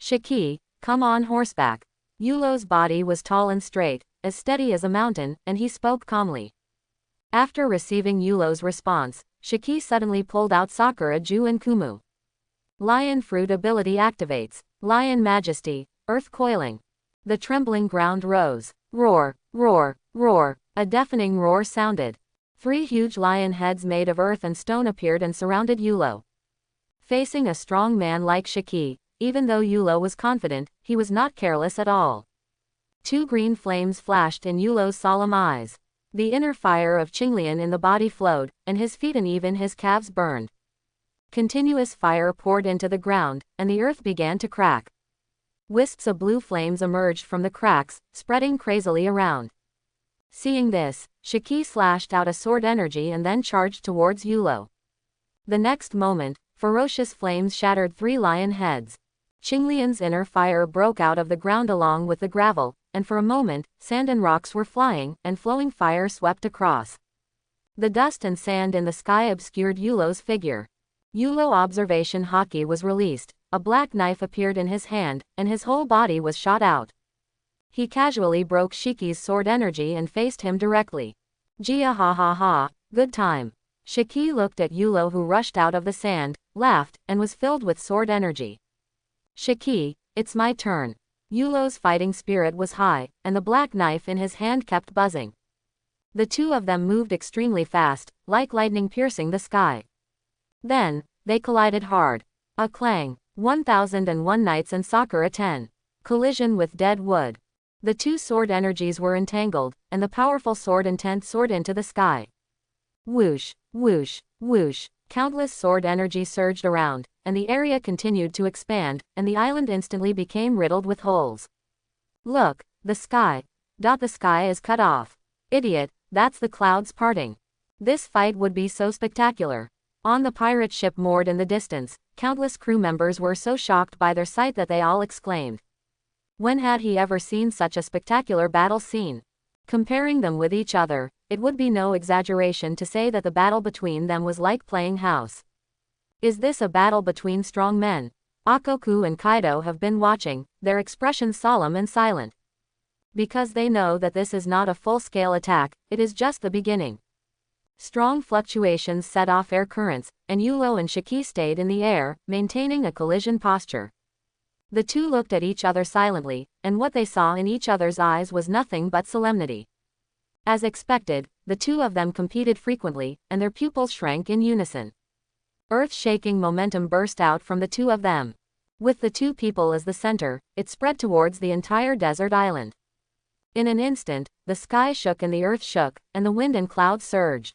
Shiki, come on horseback. Yulo's body was tall and straight, as steady as a mountain, and he spoke calmly. After receiving Yulo's response, Shiki suddenly pulled out Sakura Ju and Kumu. Lion Fruit ability activates. Lion Majesty, Earth Coiling. The trembling ground rose. Roar, roar, roar. A deafening roar sounded. 3 huge lion heads made of earth and stone appeared and surrounded Yulo. Facing a strong man like Shiki, even though Yulo was confident, he was not careless at all. 2 green flames flashed in Yulo's solemn eyes. The inner fire of Qinglian in the body flowed, and his feet and even his calves burned. Continuous fire poured into the ground, and the earth began to crack. Wisps of blue flames emerged from the cracks, spreading crazily around. Seeing this, Shiki slashed out a sword energy and then charged towards Yulo. The next moment, ferocious flames shattered 3 lion heads. Qinglian's inner fire broke out of the ground along with the gravel, and for a moment, sand and rocks were flying, and flowing fire swept across. The dust and sand in the sky obscured Yulo's figure. Yulo observation haki was released, a black knife appeared in his hand, and his whole body was shot out. He casually broke Shiki's sword energy and faced him directly. Jia ha ha ha, good time. Shiki looked at Yulo who rushed out of the sand, laughed, and was filled with sword energy. Shiki, it's my turn. Yulo's fighting spirit was high, and the black knife in his hand kept buzzing. The two of them moved extremely fast, like lightning piercing the sky. Then, they collided hard. A clang. 1001 Nights and Sakura 10. Collision with dead wood. The 2 sword energies were entangled, and the powerful sword intent soared into the sky. Whoosh, whoosh, whoosh. Countless sword energy surged around, and the area continued to expand, and the island instantly became riddled with holes. Look, the sky. The sky is cut off. Idiot, that's the clouds parting. This fight would be so spectacular. On the pirate ship moored in the distance, countless crew members were so shocked by their sight that they all exclaimed. When had he ever seen such a spectacular battle scene? Comparing them with each other, it would be no exaggeration to say that the battle between them was like playing house. Is this a battle between strong men? Akoku and Kaido have been watching, their expressions solemn and silent. Because they know that this is not a full-scale attack, it is just the beginning. Strong fluctuations set off air currents, and Yulo and Shiki stayed in the air, maintaining a collision posture. The two looked at each other silently, and what they saw in each other's eyes was nothing but solemnity. As expected, the two of them competed frequently, and their pupils shrank in unison. Earth-shaking momentum burst out from the two of them. With the two people as the center, it spread towards the entire desert island. In an instant, the sky shook and the earth shook, and the wind and clouds surged.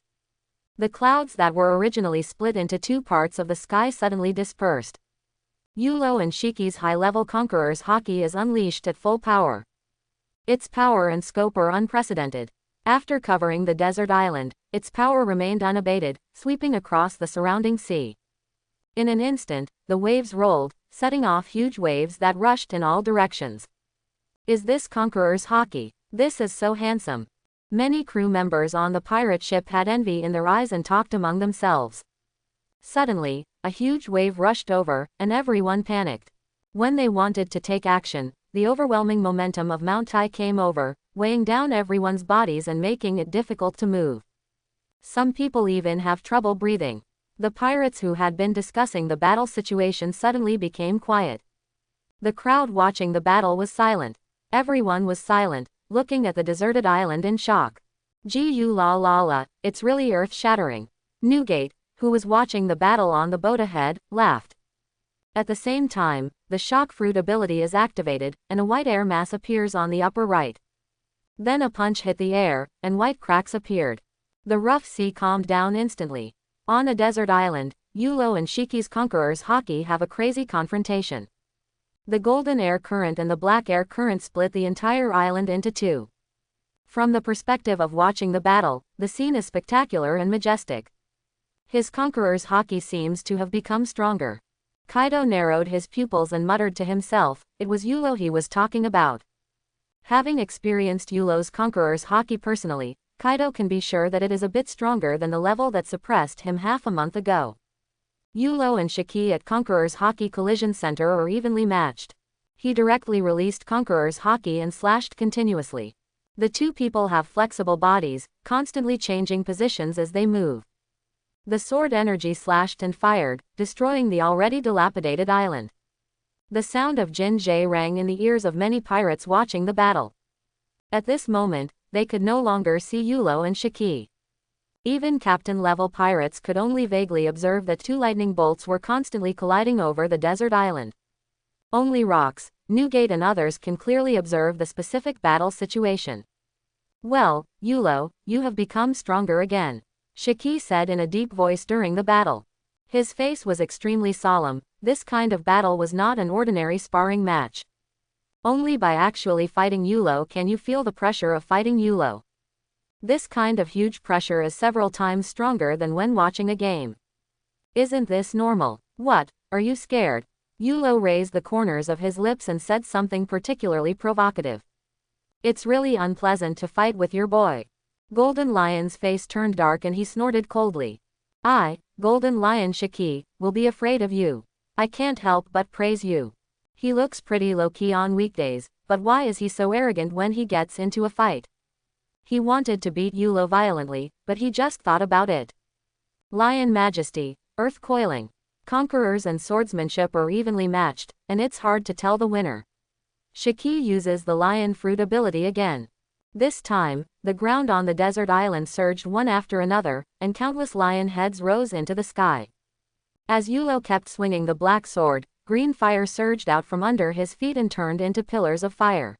The clouds that were originally split into 2 parts of the sky suddenly dispersed. Yulo and Shiki's high-level conqueror's haki is unleashed at full power. Its power and scope are unprecedented. After covering the desert island, its power remained unabated, sweeping across the surrounding sea. In an instant, the waves rolled, setting off huge waves that rushed in all directions. Is this Conqueror's Haki? This is so handsome. Many crew members on the pirate ship had envy in their eyes and talked among themselves. Suddenly, a huge wave rushed over, and everyone panicked. When they wanted to take action, the overwhelming momentum of Mount Tai came over, weighing down everyone's bodies and making it difficult to move. Some people even have trouble breathing. The pirates who had been discussing the battle situation suddenly became quiet. The crowd watching the battle was silent. Everyone was silent, looking at the deserted island in shock. Gu la la la, it's really earth-shattering. Newgate, who was watching the battle on the boat ahead, laughed. At the same time, the shock fruit ability is activated, and a white air mass appears on the upper right. Then a punch hit the air, and white cracks appeared. The rough sea calmed down instantly. On a desert island, Yulo and Shiki's Conqueror's Haki have a crazy confrontation. The golden air current and the black air current split the entire island into two. From the perspective of watching the battle, the scene is spectacular and majestic. His Conqueror's Haki seems to have become stronger. Kaido narrowed his pupils and muttered to himself, it was Yulo he was talking about. Having experienced Yulo's Conqueror's Haki personally, Kaido can be sure that it is a bit stronger than the level that suppressed him half a month ago. Yulo and Shiki at Conqueror's Haki Collision Center are evenly matched. He directly released Conqueror's Haki and slashed continuously. The two people have flexible bodies, constantly changing positions as they move. The sword energy slashed and fired, destroying the already dilapidated island. The sound of Jinjai rang in the ears of many pirates watching the battle. At this moment, they could no longer see Yulo and Shiki. Even captain-level pirates could only vaguely observe that two lightning bolts were constantly colliding over the desert island. Only Rocks, Newgate and others can clearly observe the specific battle situation. Well, Yulo, you have become stronger again, Shiki said in a deep voice during the battle. His face was extremely solemn. This kind of battle was not an ordinary sparring match. Only by actually fighting Yulo can you feel the pressure of fighting Yulo. This kind of huge pressure is several times stronger than when watching a game. Isn't this normal? What, are you scared? Yulo raised the corners of his lips and said something particularly provocative. It's really unpleasant to fight with your boy. Golden Lion's face turned dark and he snorted coldly. I, Golden Lion Shiki, will be afraid of you. I can't help but praise you. He looks pretty low-key on weekdays, but why is he so arrogant when he gets into a fight? He wanted to beat Yulo violently, but he just thought about it. Lion Majesty, Earth Coiling. Conquerors and swordsmanship are evenly matched, and it's hard to tell the winner. Shiki uses the Lion Fruit ability again. This time, the ground on the desert island surged one after another, and countless lion heads rose into the sky. As Yulo kept swinging the black sword, green fire surged out from under his feet and turned into pillars of fire.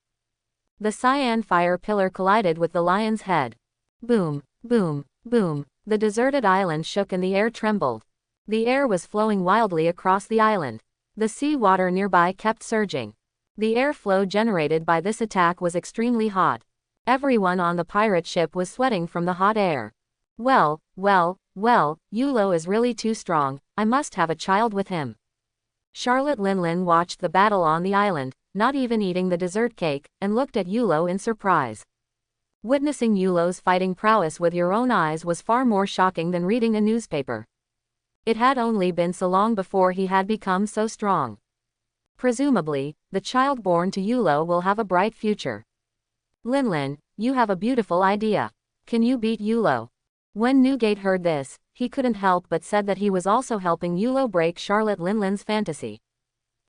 The cyan fire pillar collided with the lion's head. Boom, boom, boom. The deserted island shook and the air trembled. The air was flowing wildly across the island. The sea water nearby kept surging. The airflow generated by this attack was extremely hot. Everyone on the pirate ship was sweating from the hot air. Well, Yulo is really too strong. I must have a child with him. Charlotte Linlin watched the battle on the island, not even eating the dessert cake, and looked at Yulo in surprise. Witnessing Yulo's fighting prowess with your own eyes was far more shocking than reading a newspaper. It had only been so long before he had become so strong. Presumably, the child born to Yulo will have a bright future. Linlin, you have a beautiful idea. Can you beat Yulo? When Newgate heard this, he couldn't help but said that he was also helping Yulo break Charlotte Linlin's fantasy.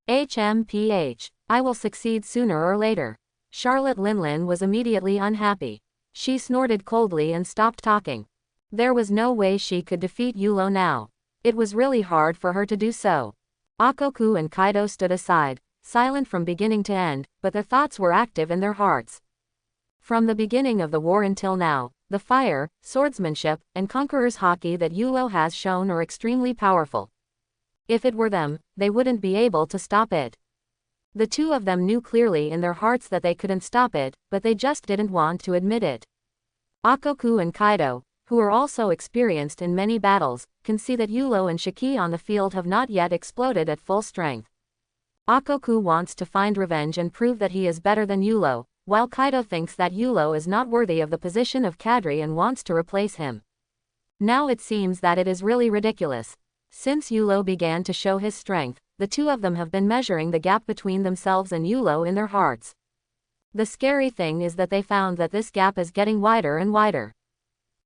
HMPH. I will succeed sooner or later. Charlotte Linlin was immediately unhappy. She snorted coldly and stopped talking. There was no way she could defeat Yulo now. It was really hard for her to do so. Akoku and Kaido stood aside, silent from beginning to end, but their thoughts were active in their hearts. From the beginning of the war until now, the fire, swordsmanship, and conqueror's haki that Yulo has shown are extremely powerful. If it were them, they wouldn't be able to stop it. The two of them knew clearly in their hearts that they couldn't stop it, but they just didn't want to admit it. Akoku and Kaido, who are also experienced in many battles, can see that Yulo and Shiki on the field have not yet exploded at full strength. Akoku wants to find revenge and prove that he is better than Yulo, while Kaido thinks that Yulo is not worthy of the position of cadre and wants to replace him. Now it seems that it is really ridiculous. Since Yulo began to show his strength, the two of them have been measuring the gap between themselves and Yulo in their hearts. The scary thing is that they found that this gap is getting wider and wider.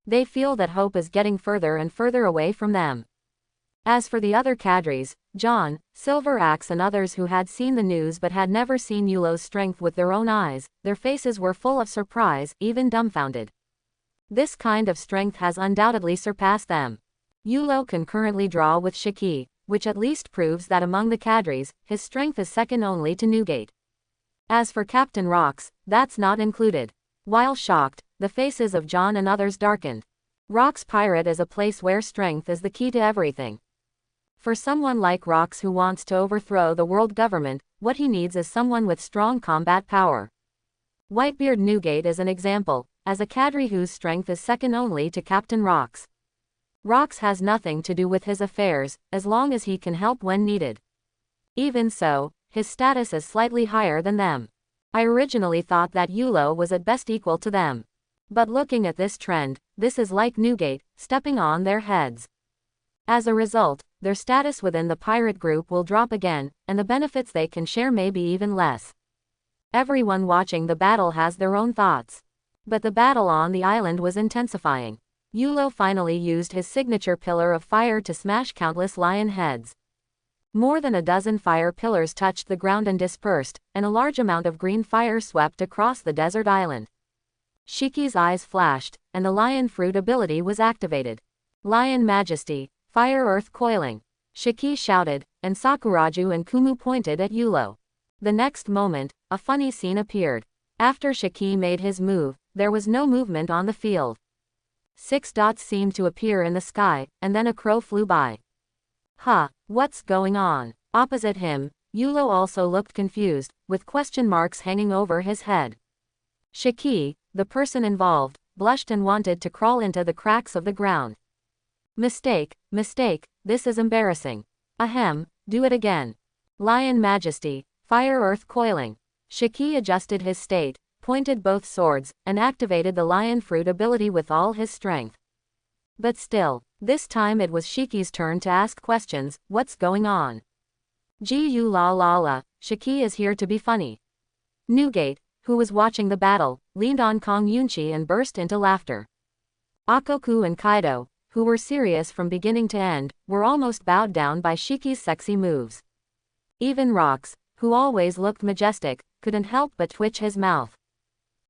They feel that hope is getting further and further away from them. As for the other cadres, John, Silver Axe and others who had seen the news but had never seen Yulo's strength with their own eyes, their faces were full of surprise, even dumbfounded. This kind of strength has undoubtedly surpassed them. Yulo can currently draw with Shiki, which at least proves that among the cadres, his strength is second only to Newgate. As for Captain Rocks, that's not included. While shocked, the faces of John and others darkened. Rocks Pirate is a place where strength is the key to everything. For someone like Rocks who wants to overthrow the world government, what he needs is someone with strong combat power. Whitebeard Newgate is an example, as a cadre whose strength is second only to Captain Rocks. Rocks has nothing to do with his affairs, as long as he can help when needed. Even so, his status is slightly higher than them. I originally thought that Yulo was at best equal to them. But looking at this trend, this is like Newgate, stepping on their heads. As a result, their status within the pirate group will drop again, and the benefits they can share may be even less. Everyone watching the battle has their own thoughts. But the battle on the island was intensifying. Yulo finally used his signature pillar of fire to smash countless lion heads. More than a dozen fire pillars touched the ground and dispersed, and a large amount of green fire swept across the desert island. Shiki's eyes flashed, and the lion fruit ability was activated. Lion Majesty, Fire Earth Coiling. Shiki shouted, and Sakuraju and Kumu pointed at Yulo. The next moment, a funny scene appeared. After Shiki made his move, there was no movement on the field. 6 dots seemed to appear in the sky, and then a crow flew by. Huh, what's going on? Opposite him, Yulo also looked confused, with question marks hanging over his head. Shiki, the person involved, blushed and wanted to crawl into the cracks of the ground. Mistake, this is embarrassing. Ahem, do it again. Lion Majesty, Fire Earth Coiling. Shiki adjusted his state, pointed both swords, and activated the lion fruit ability with all his strength. But still, this time it was Shiki's turn to ask questions. What's going on? Gu la la la, Shiki is here to be funny. Newgate, who was watching the battle, leaned on Kong Yunchi and burst into laughter. Akoku and Kaido, who were serious from beginning to end, were almost bowed down by Shiki's sexy moves. Even Rocks, who always looked majestic, couldn't help but twitch his mouth.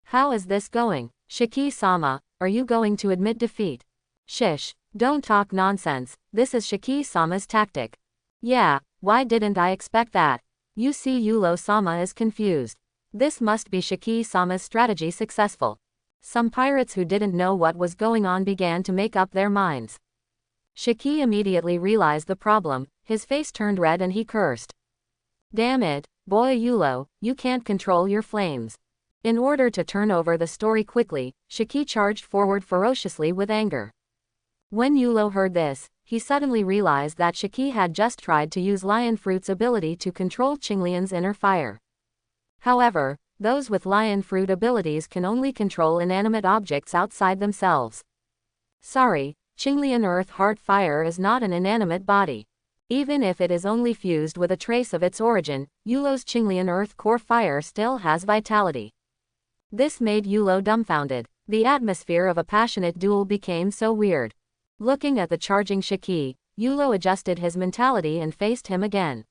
How is this going? Shiki-sama, are you going to admit defeat? Shish, don't talk nonsense, this is Shiki-sama's tactic. Yeah, why didn't I expect that? You see Yulo-sama is confused. This must be Shiki-sama's strategy successful. Some pirates who didn't know what was going on began to make up their minds. Shiki immediately realized the problem, his face turned red and he cursed. Damn it, boy Yulo, you can't control your flames. In order to turn over the story quickly, Shiki charged forward ferociously with anger. When Yulo heard this, he suddenly realized that Shiki had just tried to use Lion Fruit's ability to control Qinglian's inner fire. However, those with Lion Fruit abilities can only control inanimate objects outside themselves. Sorry, Qinglian Earth Heart Fire is not an inanimate body. Even if it is only fused with a trace of its origin, Yulo's Qinglian Earth Core Fire still has vitality. This made Yulo dumbfounded. The atmosphere of a passionate duel became so weird. Looking at the charging Shiki, Yulo adjusted his mentality and faced him again.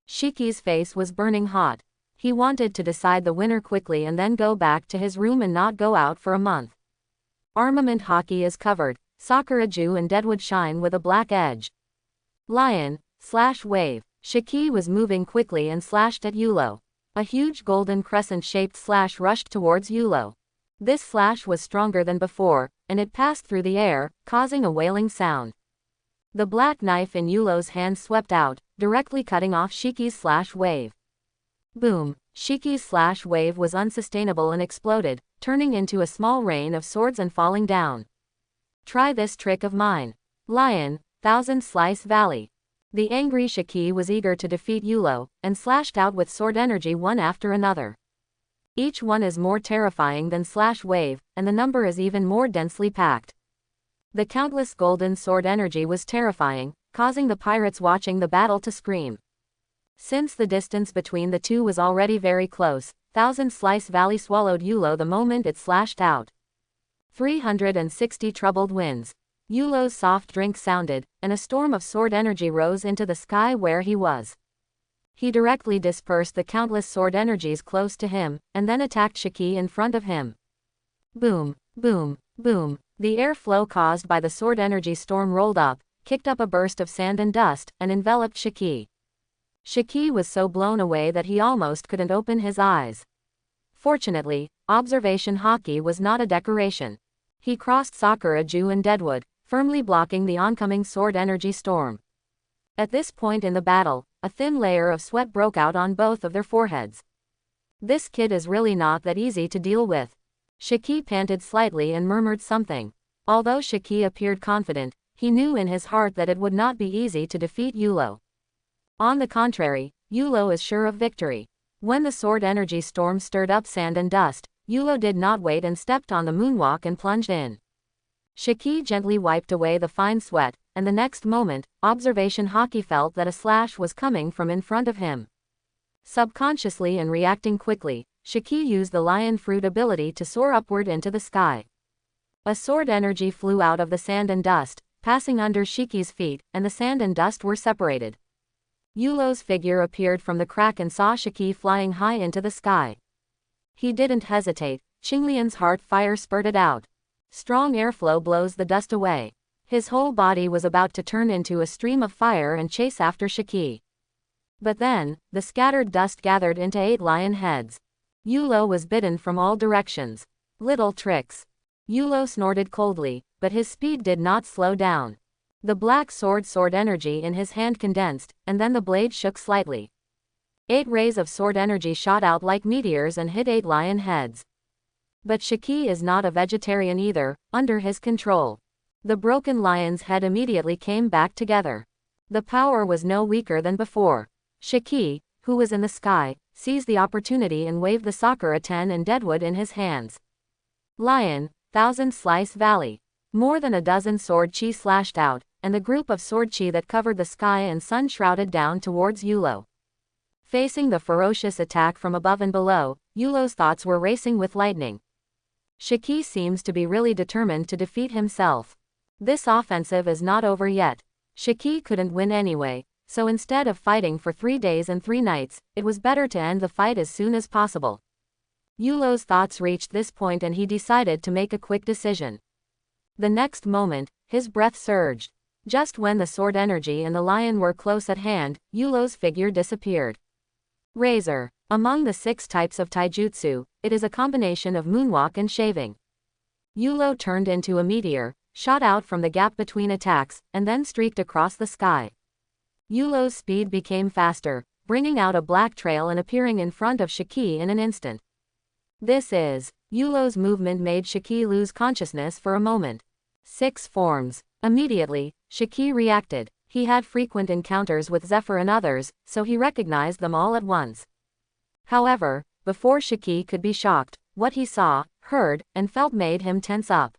Shiki's face was burning hot. He wanted to decide the winner quickly and then go back to his room and not go out for a month. Armament hockey is covered. Sakuraju and Deadwood shine with a black edge. Lion/wave. Shiki was moving quickly and slashed at Yulo. A huge golden crescent-shaped slash rushed towards Yulo. This slash was stronger than before, and it passed through the air, causing a wailing sound. The black knife in Yulo's hand swept out, directly cutting off Shiki's slash wave. Boom! Shiki's slash wave was unsustainable and exploded, turning into a small rain of swords and falling down. Try this trick of mine. Lion, Thousand Slice Valley. The angry Shiki was eager to defeat Yulo, and slashed out with sword energy one after another. Each one is more terrifying than Slash Wave, and the number is even more densely packed. The countless golden sword energy was terrifying, causing the pirates watching the battle to scream. Since the distance between the two was already very close, Thousand Slice Valley swallowed Yulo the moment it slashed out. 360 troubled winds. Yulo's soft drink sounded, and a storm of sword energy rose into the sky where he was. He directly dispersed the countless sword energies close to him, and then attacked Shiki in front of him. Boom, boom, boom. The airflow caused by the sword energy storm rolled up, kicked up a burst of sand and dust, and enveloped Shiki. Shiki was so blown away that he almost couldn't open his eyes. Fortunately, observation hockey was not a decoration. He crossed Sakura Ju and Deadwood, firmly blocking the oncoming sword energy storm. At this point in the battle, a thin layer of sweat broke out on both of their foreheads. This kid is really not that easy to deal with. Shiki panted slightly and murmured something. Although Shiki appeared confident, he knew in his heart that it would not be easy to defeat Yulo. On the contrary, Yulo is sure of victory. When the sword energy storm stirred up sand and dust, Yulo did not wait and stepped on the moonwalk and plunged in. Shiki gently wiped away the fine sweat, and the next moment, observation hockey felt that a slash was coming from in front of him. Subconsciously and reacting quickly, Shiki used the lion fruit ability to soar upward into the sky. A sword energy flew out of the sand and dust, passing under Shiki's feet, and the sand and dust were separated. Yulo's figure appeared from the crack and saw Shiki flying high into the sky. He didn't hesitate. Qinglian's heart fire spurted out. Strong airflow blows the dust away. His whole body was about to turn into a stream of fire and chase after Shiki. But then, the scattered dust gathered into 8 lion heads. Yulo was bitten from all directions. Little tricks. Yulo snorted coldly, but his speed did not slow down. The black sword energy in his hand condensed, and then the blade shook slightly. 8 rays of sword energy shot out like meteors and hit 8 lion heads. But Shiki is not a vegetarian either, under his control. The broken lion's head immediately came back together. The power was no weaker than before. Shiki, who was in the sky, seized the opportunity and waved the Sakura 10 and Deadwood in his hands. Lion, Thousand Slice Valley. More than a dozen sword chi slashed out, and the group of sword chi that covered the sky and sun shrouded down towards Yulo. Facing the ferocious attack from above and below, Yulo's thoughts were racing with lightning. Shiki seems to be really determined to defeat himself. This offensive is not over yet. Shiki couldn't win anyway, so instead of fighting for 3 days and 3 nights, it was better to end the fight as soon as possible. Yulo's thoughts reached this point and he decided to make a quick decision. The next moment, his breath surged. Just when the sword energy and the lion were close at hand, Yulo's figure disappeared. Razor. Among the 6 types of taijutsu, it is a combination of moonwalk and shaving. Yulo turned into a meteor, shot out from the gap between attacks, and then streaked across the sky. Yulo's speed became faster, bringing out a black trail and appearing in front of Shiki in an instant. Yulo's movement made Shiki lose consciousness for a moment. 6 forms. Immediately, Shiki reacted. He had frequent encounters with Zephyr and others, so he recognized them all at once. However, before Shiki could be shocked, what he saw, heard, and felt made him tense up.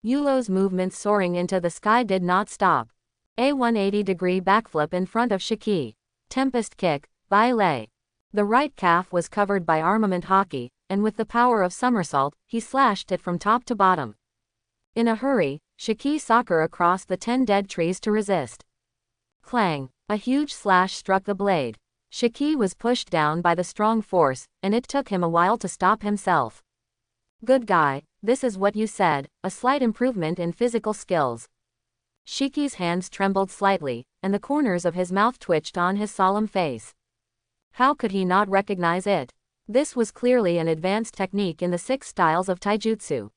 Yulo's movement soaring into the sky did not stop. A 180-degree backflip in front of Shiki. Tempest kick, ballet. The right calf was covered by armament hockey, and with the power of somersault, he slashed it from top to bottom. In a hurry, Shiki Sakura crossed the 10 dead trees to resist. Clang! A huge slash struck the blade. Shiki was pushed down by the strong force, and it took him a while to stop himself. Good guy, this is what you said, a slight improvement in physical skills. Shiki's hands trembled slightly, and the corners of his mouth twitched on his solemn face. How could he not recognize it? This was clearly an advanced technique in the 6 styles of taijutsu.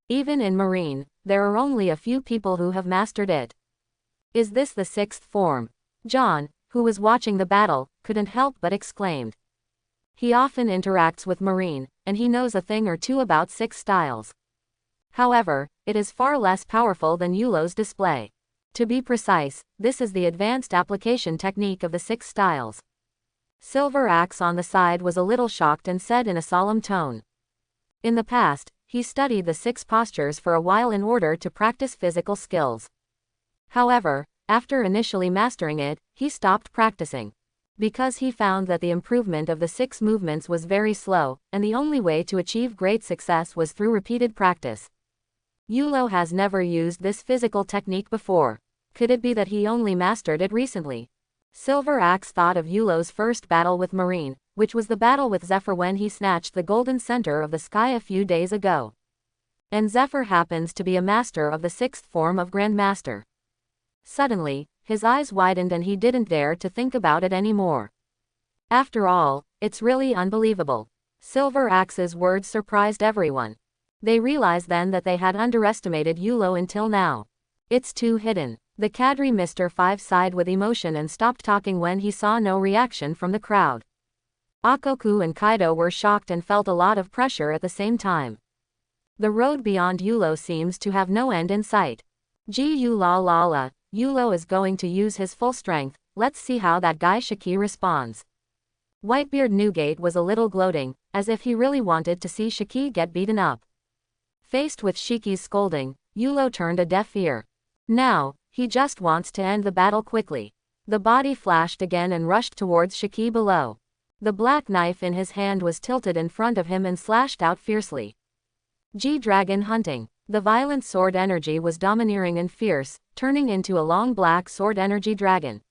Even in Marine, there are only a few people who have mastered it. Is this the 6th form? John, who was watching the battle, couldn't help but exclaimed. He often interacts with Marine, and he knows a thing or two about 6 styles. However, it is far less powerful than Yulo's display. To be precise, this is the advanced application technique of the 6 styles. Silver Axe on the side was a little shocked and said in a solemn tone. In the past, he studied the 6 postures for a while in order to practice physical skills. However, after initially mastering it, he stopped practicing. Because he found that the improvement of the 6 movements was very slow, and the only way to achieve great success was through repeated practice. Yulo has never used this physical technique before. Could it be that he only mastered it recently? Silver Axe thought of Yulo's first battle with Marine, which was the battle with Zephyr when he snatched the golden center of the sky a few days ago. And Zephyr happens to be a master of the 6th form of Grandmaster. Suddenly, his eyes widened and he didn't dare to think about it anymore. After all, it's really unbelievable. Silver Axe's words surprised everyone. They realized then that they had underestimated Yulo until now. It's too hidden. The Kadri Mr. 5 sighed with emotion and stopped talking when he saw no reaction from the crowd. Akoku and Kaido were shocked and felt a lot of pressure at the same time. The road beyond Yulo seems to have no end in sight. Yulo is going to use his full strength, let's see how that guy Shiki responds. Whitebeard Newgate was a little gloating, as if he really wanted to see Shiki get beaten up. Faced with Shiki's scolding, Yulo turned a deaf ear. Now, he just wants to end the battle quickly. The body flashed again and rushed towards Shiki below. The black knife in his hand was tilted in front of him and slashed out fiercely. Dragon hunting. The violent sword energy was domineering and fierce, turning into a long black sword energy dragon.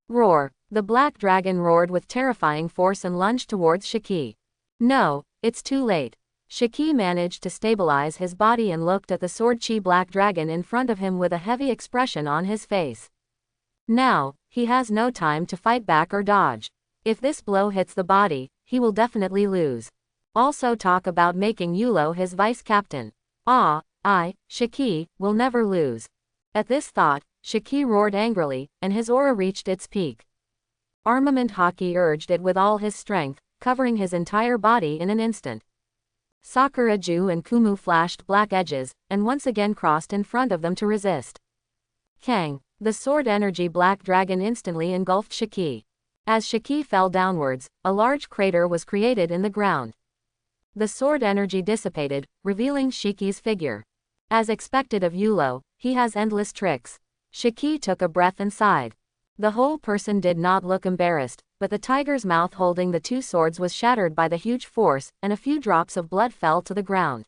Roar. The black dragon roared with terrifying force and lunged towards Shiki. No, it's too late. Shiki managed to stabilize his body and looked at the sword chi black dragon in front of him with a heavy expression on his face. Now, he has no time to fight back or dodge. If this blow hits the body, he will definitely lose. Also talk about making Yulo his vice captain. Shiki, will never lose. At this thought, Shiki roared angrily, and his aura reached its peak. Armament Haki urged it with all his strength, covering his entire body in an instant. Sakura Ju and Kumu flashed black edges, and once again crossed in front of them to resist. Kang. The sword energy black dragon instantly engulfed Shiki. As Shiki fell downwards, a large crater was created in the ground. The sword energy dissipated, revealing Shiki's figure. As expected of Yulo, he has endless tricks. Shiki took a breath and sighed. The whole person did not look embarrassed, but the tiger's mouth holding the 2 swords was shattered by the huge force, and a few drops of blood fell to the ground.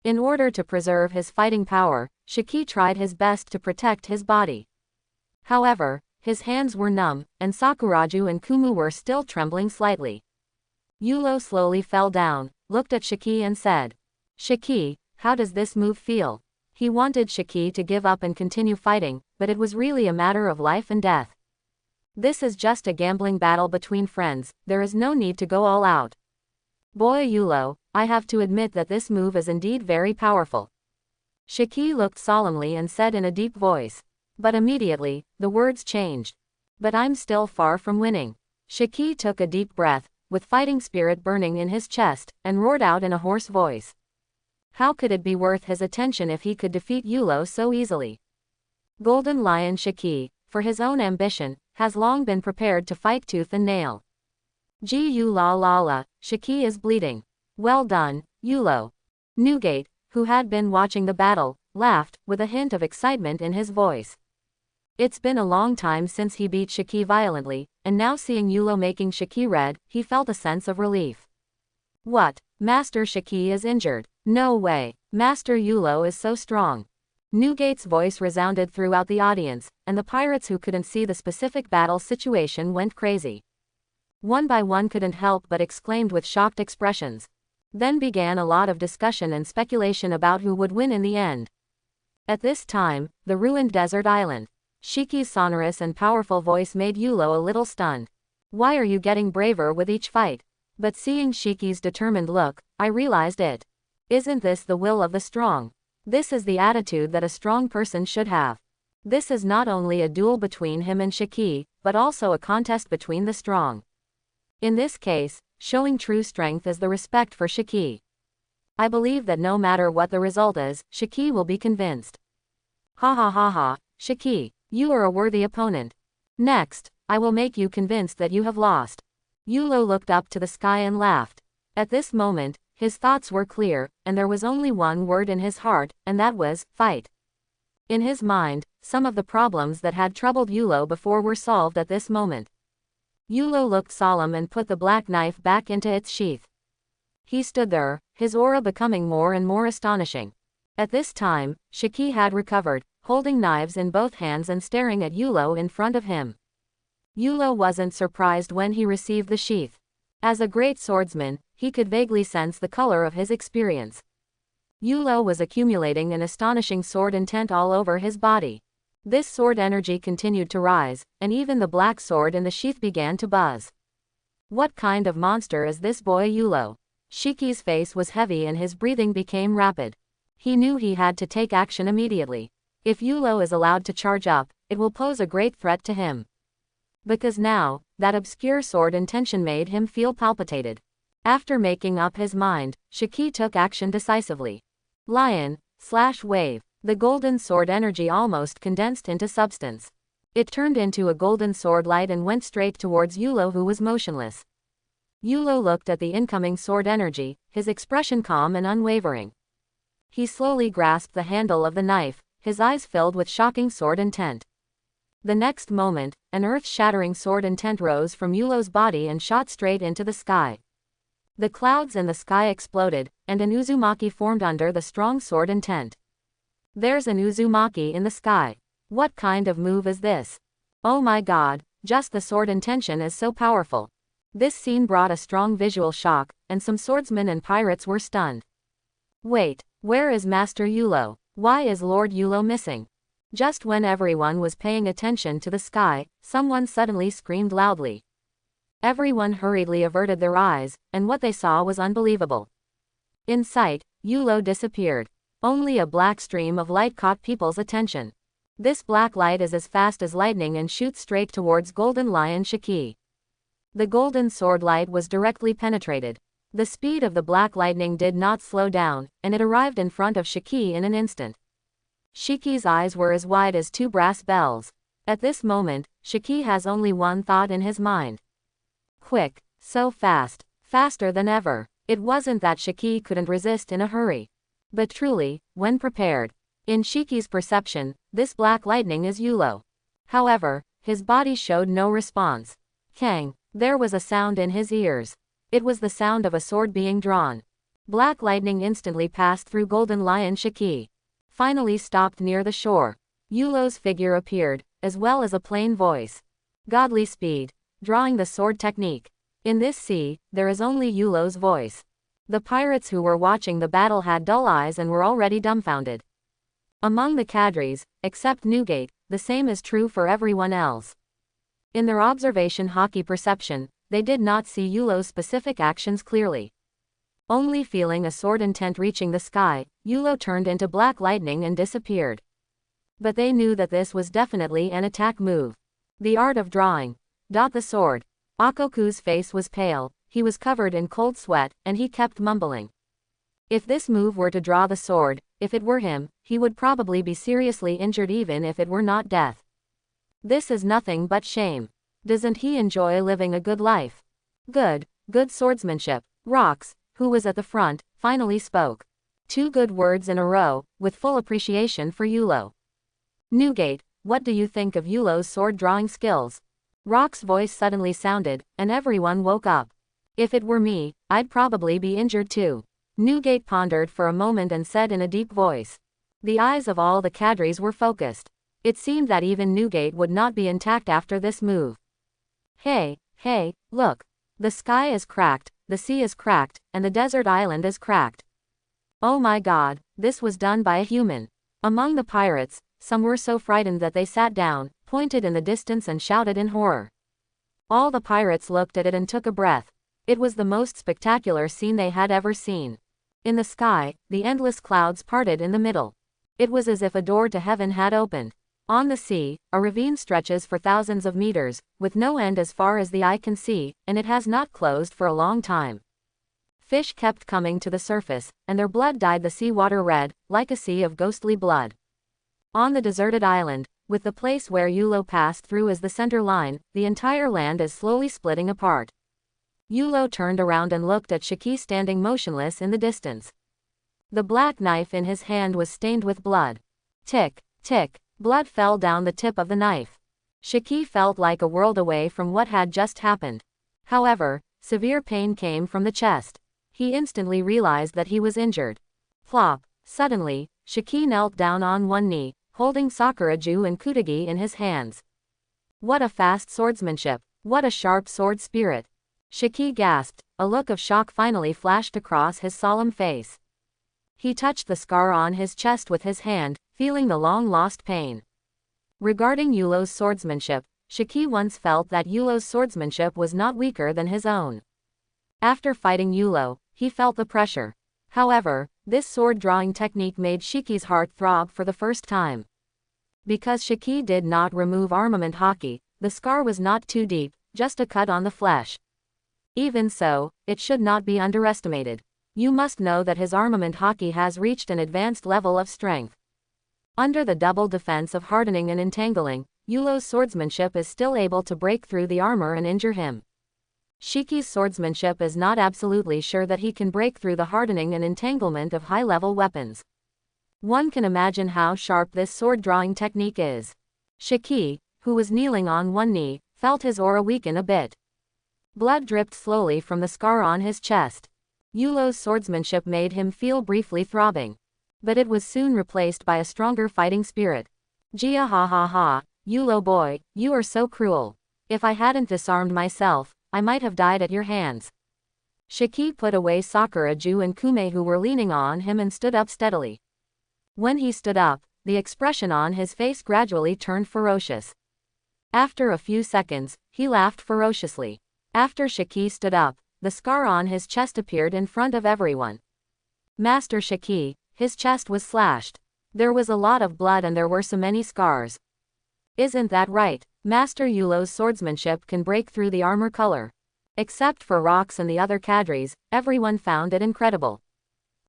In order to preserve his fighting power, Shiki tried his best to protect his body. However, his hands were numb, and Sakuraju and Kumu were still trembling slightly. Yulo slowly fell down, looked at Shiki and said, "Shiki, how does this move feel?" He wanted Shiki to give up and continue fighting, but it was really a matter of life and death. This is just a gambling battle between friends, there is no need to go all out. Boy Yulo, I have to admit that this move is indeed very powerful. Shiki looked solemnly and said in a deep voice. But immediately, the words changed. But I'm still far from winning. Shiki took a deep breath, with fighting spirit burning in his chest, and roared out in a hoarse voice. How could it be worth his attention if he could defeat Yulo so easily? Golden Lion Shiki, for his own ambition, has long been prepared to fight tooth and nail. Shiki is bleeding. Well done, Yulo. Newgate, who had been watching the battle, laughed, with a hint of excitement in his voice. It's been a long time since he beat Shiki violently, and now seeing Yulo making Shiki red, he felt a sense of relief. What? Master Shiki is injured? No way. Master Yulo is so strong. Newgate's voice resounded throughout the audience, and the pirates who couldn't see the specific battle situation went crazy. One by one couldn't help but exclaimed with shocked expressions. Then began a lot of discussion and speculation about who would win in the end. At this time, the ruined desert island. Shiki's sonorous and powerful voice made Yulo a little stunned. Why are you getting braver with each fight? But seeing Shiki's determined look, I realized it. Isn't this the will of the strong? This is the attitude that a strong person should have. This is not only a duel between him and Shiki, but also a contest between the strong. In this case, showing true strength is the respect for Shiki. I believe that no matter what the result is, Shiki will be convinced. Ha ha ha ha, Shiki, you are a worthy opponent. Next, I will make you convinced that you have lost. Yulo looked up to the sky and laughed. At this moment, his thoughts were clear, and there was only one word in his heart, and that was, fight. In his mind, some of the problems that had troubled Yulo before were solved at this moment. Yulo looked solemn and put the black knife back into its sheath. He stood there, his aura becoming more and more astonishing. At this time, Shiki had recovered, holding knives in both hands and staring at Yulo in front of him. Yulo wasn't surprised when he received the sheath. As a great swordsman, he could vaguely sense the color of his experience. Yulo was accumulating an astonishing sword intent all over his body. This sword energy continued to rise, and even the black sword in the sheath began to buzz. What kind of monster is this boy Yulo? Shiki's face was heavy and his breathing became rapid. He knew he had to take action immediately. If Yulo is allowed to charge up, it will pose a great threat to him. Because now, that obscure sword intention made him feel palpitated. After making up his mind, Shiki took action decisively. Lion/wave. The golden sword energy almost condensed into substance. It turned into a golden sword light and went straight towards Yulo, who was motionless. Yulo looked at the incoming sword energy, his expression calm and unwavering. He slowly grasped the handle of the knife, his eyes filled with shocking sword intent. The next moment, an earth-shattering sword intent rose from Yulo's body and shot straight into the sky. The clouds in the sky exploded, and an Uzumaki formed under the strong sword intent. There's an Uzumaki in the sky. What kind of move is this? Oh my god, just the sword intention is so powerful. This scene brought a strong visual shock, and some swordsmen and pirates were stunned. Wait, where is Master Yulo? Why is Lord Yulo missing? Just when everyone was paying attention to the sky, someone suddenly screamed loudly. Everyone hurriedly averted their eyes, and what they saw was unbelievable. In sight, Yulo disappeared. Only a black stream of light caught people's attention. This black light is as fast as lightning and shoots straight towards Golden Lion Shiki. The golden sword light was directly penetrated. The speed of the black lightning did not slow down, and it arrived in front of Shiki in an instant. Shiki's eyes were as wide as two brass bells. At this moment, Shiki has only one thought in his mind. Quick, so fast, faster than ever. It wasn't that Shiki couldn't resist in a hurry. But truly, when prepared. In Shiki's perception, this black lightning is Yulo. However, his body showed no response. Kang, there was a sound in his ears. It was the sound of a sword being drawn. Black lightning instantly passed through Golden Lion Shiki. Finally stopped near the shore. Yulo's figure appeared, as well as a plain voice. Godly speed. Drawing the sword technique. In this sea, there is only Yulo's voice. The pirates who were watching the battle had dull eyes and were already dumbfounded. Among the cadres, except Newgate, the same is true for everyone else. In their observation hockey perception, they did not see Yulo's specific actions clearly. Only feeling a sword intent reaching the sky, Yulo turned into black lightning and disappeared. But they knew that this was definitely an attack move. The art of drawing. The sword. Akoku's face was pale, he was covered in cold sweat, and he kept mumbling. If this move were to draw the sword, if it were him, he would probably be seriously injured even if it were not death. This is nothing but shame. Doesn't he enjoy living a good life? Good swordsmanship. Rocks, who was at the front, finally spoke. 2 good words in a row, with full appreciation for Yulo. Newgate, what do you think of Yulo's sword drawing skills? Rock's voice suddenly sounded, and everyone woke up. If it were me, I'd probably be injured too. Newgate pondered for a moment and said in a deep voice. The eyes of all the cadres were focused. It seemed that even Newgate would not be intact after this move. Hey, look. The sky is cracked, the sea is cracked, and the desert island is cracked. Oh my god, this was done by a human. Among the pirates, some were so frightened that they sat down, pointed in the distance and shouted in horror. All the pirates looked at it and took a breath. It was the most spectacular scene they had ever seen. In the sky, the endless clouds parted in the middle. It was as if a door to heaven had opened. On the sea, a ravine stretches for thousands of meters, with no end as far as the eye can see, and it has not closed for a long time. Fish kept coming to the surface, and their blood dyed the seawater red, like a sea of ghostly blood. On the deserted island, with the place where Yulo passed through as the center line, the entire land is slowly splitting apart. Yulo turned around and looked at Shiki standing motionless in the distance. The black knife in his hand was stained with blood. Tick, tick, blood fell down the tip of the knife. Shiki felt like a world away from what had just happened. However, severe pain came from the chest. He instantly realized that he was injured. Plop! Suddenly, Shiki knelt down on one knee, holding Sakuraju and Kutagi in his hands. What a fast swordsmanship! What a sharp sword spirit! Shiki gasped. A look of shock finally flashed across his solemn face. He touched the scar on his chest with his hand, feeling the long-lost pain. Regarding Yulo's swordsmanship, Shiki once felt that Yulo's swordsmanship was not weaker than his own. After fighting Yulo, he felt the pressure. However, this sword-drawing technique made Shiki's heart throb for the first time. Because Shiki did not remove armament haki, the scar was not too deep, just a cut on the flesh. Even so, it should not be underestimated. You must know that his armament haki has reached an advanced level of strength. Under the double defense of hardening and entangling, Yulo's swordsmanship is still able to break through the armor and injure him. Shiki's swordsmanship is not absolutely sure that he can break through the hardening and entanglement of high-level weapons. One can imagine how sharp this sword-drawing technique is. Shiki, who was kneeling on one knee, felt his aura weaken a bit. Blood dripped slowly from the scar on his chest. Yulo's swordsmanship made him feel briefly throbbing. But it was soon replaced by a stronger fighting spirit. Jia ha ha ha, Yulo boy, you are so cruel. If I hadn't disarmed myself, I might have died at your hands. Shiki put away Sakuraju and Kume who were leaning on him and stood up steadily. When he stood up, the expression on his face gradually turned ferocious. After a few seconds, he laughed ferociously. After Shiki stood up, the scar on his chest appeared in front of everyone. Master Shiki, his chest was slashed. There was a lot of blood and there were so many scars. Isn't that right? Master Yulo's swordsmanship can break through the armor color. Except for Rox and the other cadres, everyone found it incredible.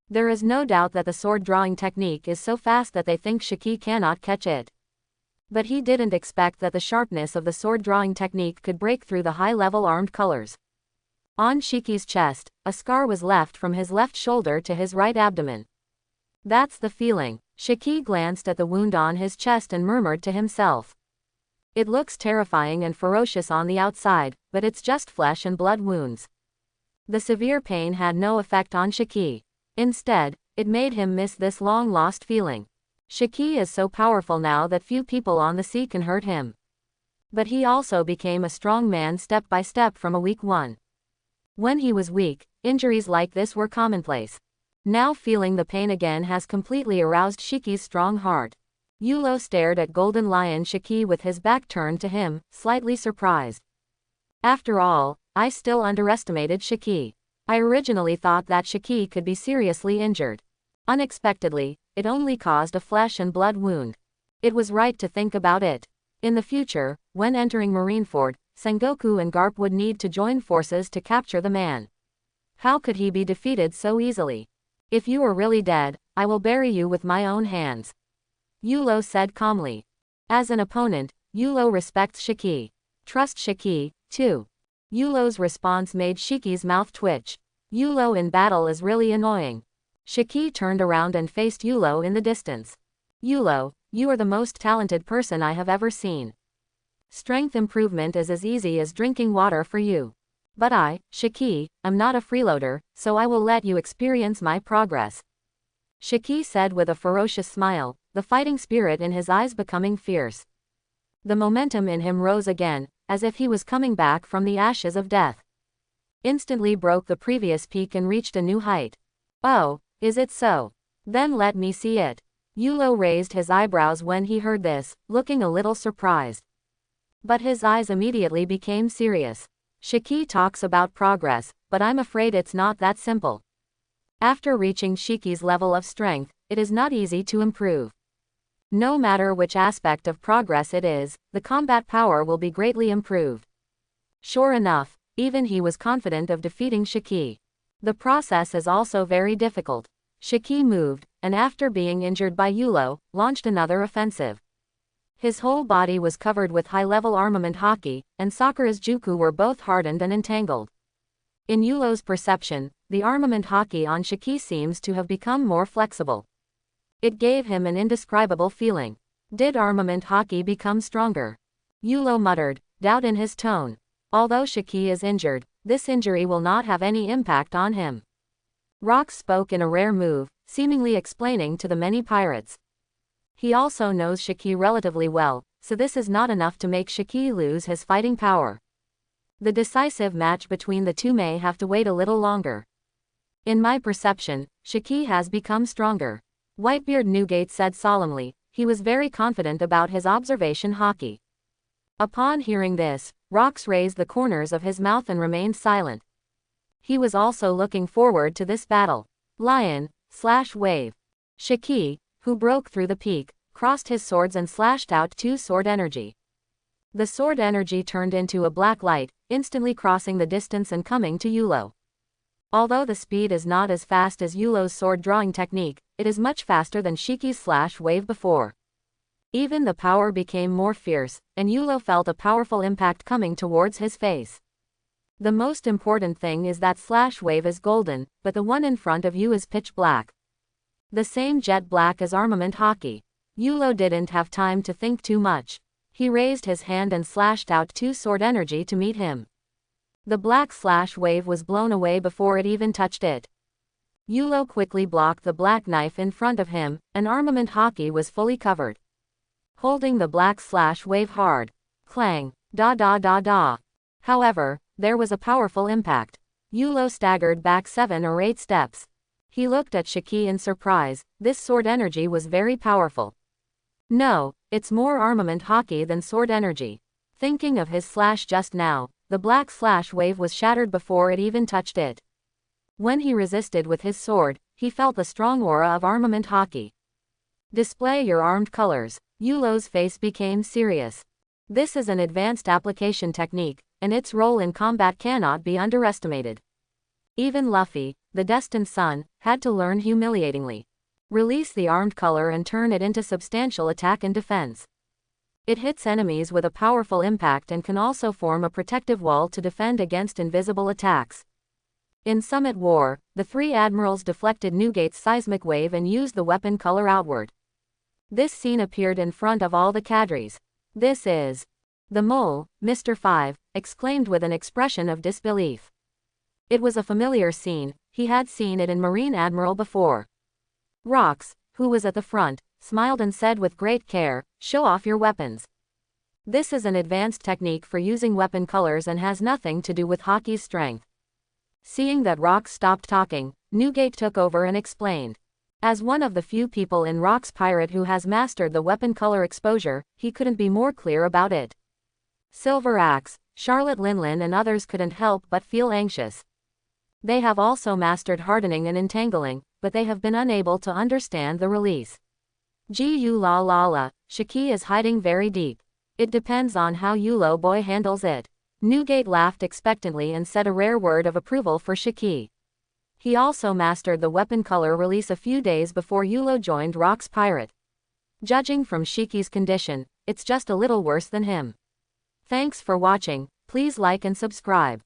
There is no doubt that the sword drawing technique is so fast that they think Shiki cannot catch it. But he didn't expect that the sharpness of the sword drawing technique could break through the high-level armed colors. On Shiki's chest, a scar was left from his left shoulder to his right abdomen. That's the feeling. Shiki glanced at the wound on his chest and murmured to himself. It looks terrifying and ferocious on the outside, but it's just flesh and blood wounds. The severe pain had no effect on Shiki. Instead, it made him miss this long-lost feeling. Shiki is so powerful now that few people on the sea can hurt him. But he also became a strong man step by step from a weak one. When he was weak, injuries like this were commonplace. Now feeling the pain again has completely aroused Shiki's strong heart. Yulo stared at Golden Lion Shiki with his back turned to him, slightly surprised. After all, I still underestimated Shiki. I originally thought that Shiki could be seriously injured. Unexpectedly, it only caused a flesh and blood wound. It was right to think about it. In the future, when entering Marineford, Sengoku and Garp would need to join forces to capture the man. How could he be defeated so easily? If you are really dead, I will bury you with my own hands. Yulo said calmly. As an opponent, Yulo respects Shiki. Trust Shiki, too. Yulo's response made Shiki's mouth twitch. Yulo in battle is really annoying. Shiki turned around and faced Yulo in the distance. Yulo, you are the most talented person I have ever seen. Strength improvement is as easy as drinking water for you. But I, Shiki, am not a freeloader, so I will let you experience my progress. Shiki said with a ferocious smile, the fighting spirit in his eyes becoming fierce. The momentum in him rose again, as if he was coming back from the ashes of death. Instantly broke the previous peak and reached a new height. Oh, is it so? Then let me see it. Yulo raised his eyebrows when he heard this, looking a little surprised. But his eyes immediately became serious. Shiki talks about progress, but I'm afraid it's not that simple. After reaching Shiki's level of strength, it is not easy to improve. No matter which aspect of progress it is, the combat power will be greatly improved. Sure enough, even he was confident of defeating Shiki. The process is also very difficult. Shiki moved, and after being injured by Yulo, launched another offensive. His whole body was covered with high-level armament haki, and Sakura's Juku were both hardened and entangled. In Yulo's perception, the armament haki on Shiki seems to have become more flexible. It gave him an indescribable feeling. Did armament haki become stronger? Yulo muttered, doubt in his tone. Although Shiki is injured, this injury will not have any impact on him. Rox spoke in a rare move, seemingly explaining to the many pirates. He also knows Shiki relatively well, so this is not enough to make Shiki lose his fighting power. The decisive match between the two may have to wait a little longer. In my perception, Shiki has become stronger. Whitebeard Newgate said solemnly. He was very confident about his observation haki. Upon hearing this, Rox raised the corners of his mouth and remained silent. He was also looking forward to this battle. Lion/wave. Shiki, who broke through the peak, crossed his swords and slashed out 2 sword energy. The sword energy turned into a black light, instantly crossing the distance and coming to Yulo. Although the speed is not as fast as Yulo's sword drawing technique, it is much faster than Shiki's wave before. Even the power became more fierce, and Yulo felt a powerful impact coming towards his face. The most important thing is that wave is golden, but the one in front of you is pitch black. The same jet black as armament haki. Yulo didn't have time to think too much. He raised his hand and slashed out 2 sword energy to meet him. The black wave was blown away before it even touched it. Yulo quickly blocked the black knife in front of him, and armament haki was fully covered. Holding the black wave hard. Clang. Da da da da. However, there was a powerful impact. Yulo staggered back 7 or 8 steps. He looked at Shiki in surprise. This sword energy was very powerful. No, it's more armament haki than sword energy. Thinking of his slash just now, the black wave was shattered before it even touched it. When he resisted with his sword, he felt the strong aura of armament haki. Display your armed colors. Yulo's face became serious. This is an advanced application technique, and its role in combat cannot be underestimated. Even Luffy, the destined son, had to learn humiliatingly. Release the armed color and turn it into substantial attack and defense. It hits enemies with a powerful impact and can also form a protective wall to defend against invisible attacks. In Summit War, the 3 admirals deflected Newgate's seismic wave and used the weapon color outward. This scene appeared in front of all the cadres. This is the mole, Mr. 5, exclaimed with an expression of disbelief. It was a familiar scene, he had seen it in Marine Admiral before. Rox, who was at the front, smiled and said with great care, show off your weapons. This is an advanced technique for using weapon colors and has nothing to do with Haki's strength. Seeing that Rox stopped talking, Newgate took over and explained. As one of the few people in Rock's Pirate who has mastered the weapon color exposure, he couldn't be more clear about it. Silver Axe, Charlotte Linlin and others couldn't help but feel anxious. They have also mastered hardening and entangling, but they have been unable to understand the release. Gu la la la, Shiki is hiding very deep. It depends on how Yulo boy handles it. Newgate laughed expectantly and said a rare word of approval for Shiki. He also mastered the weapon color release a few days before Yulo joined Rock's Pirate. Judging from Shiki's condition, it's just a little worse than him. Thanks for watching, please like and subscribe.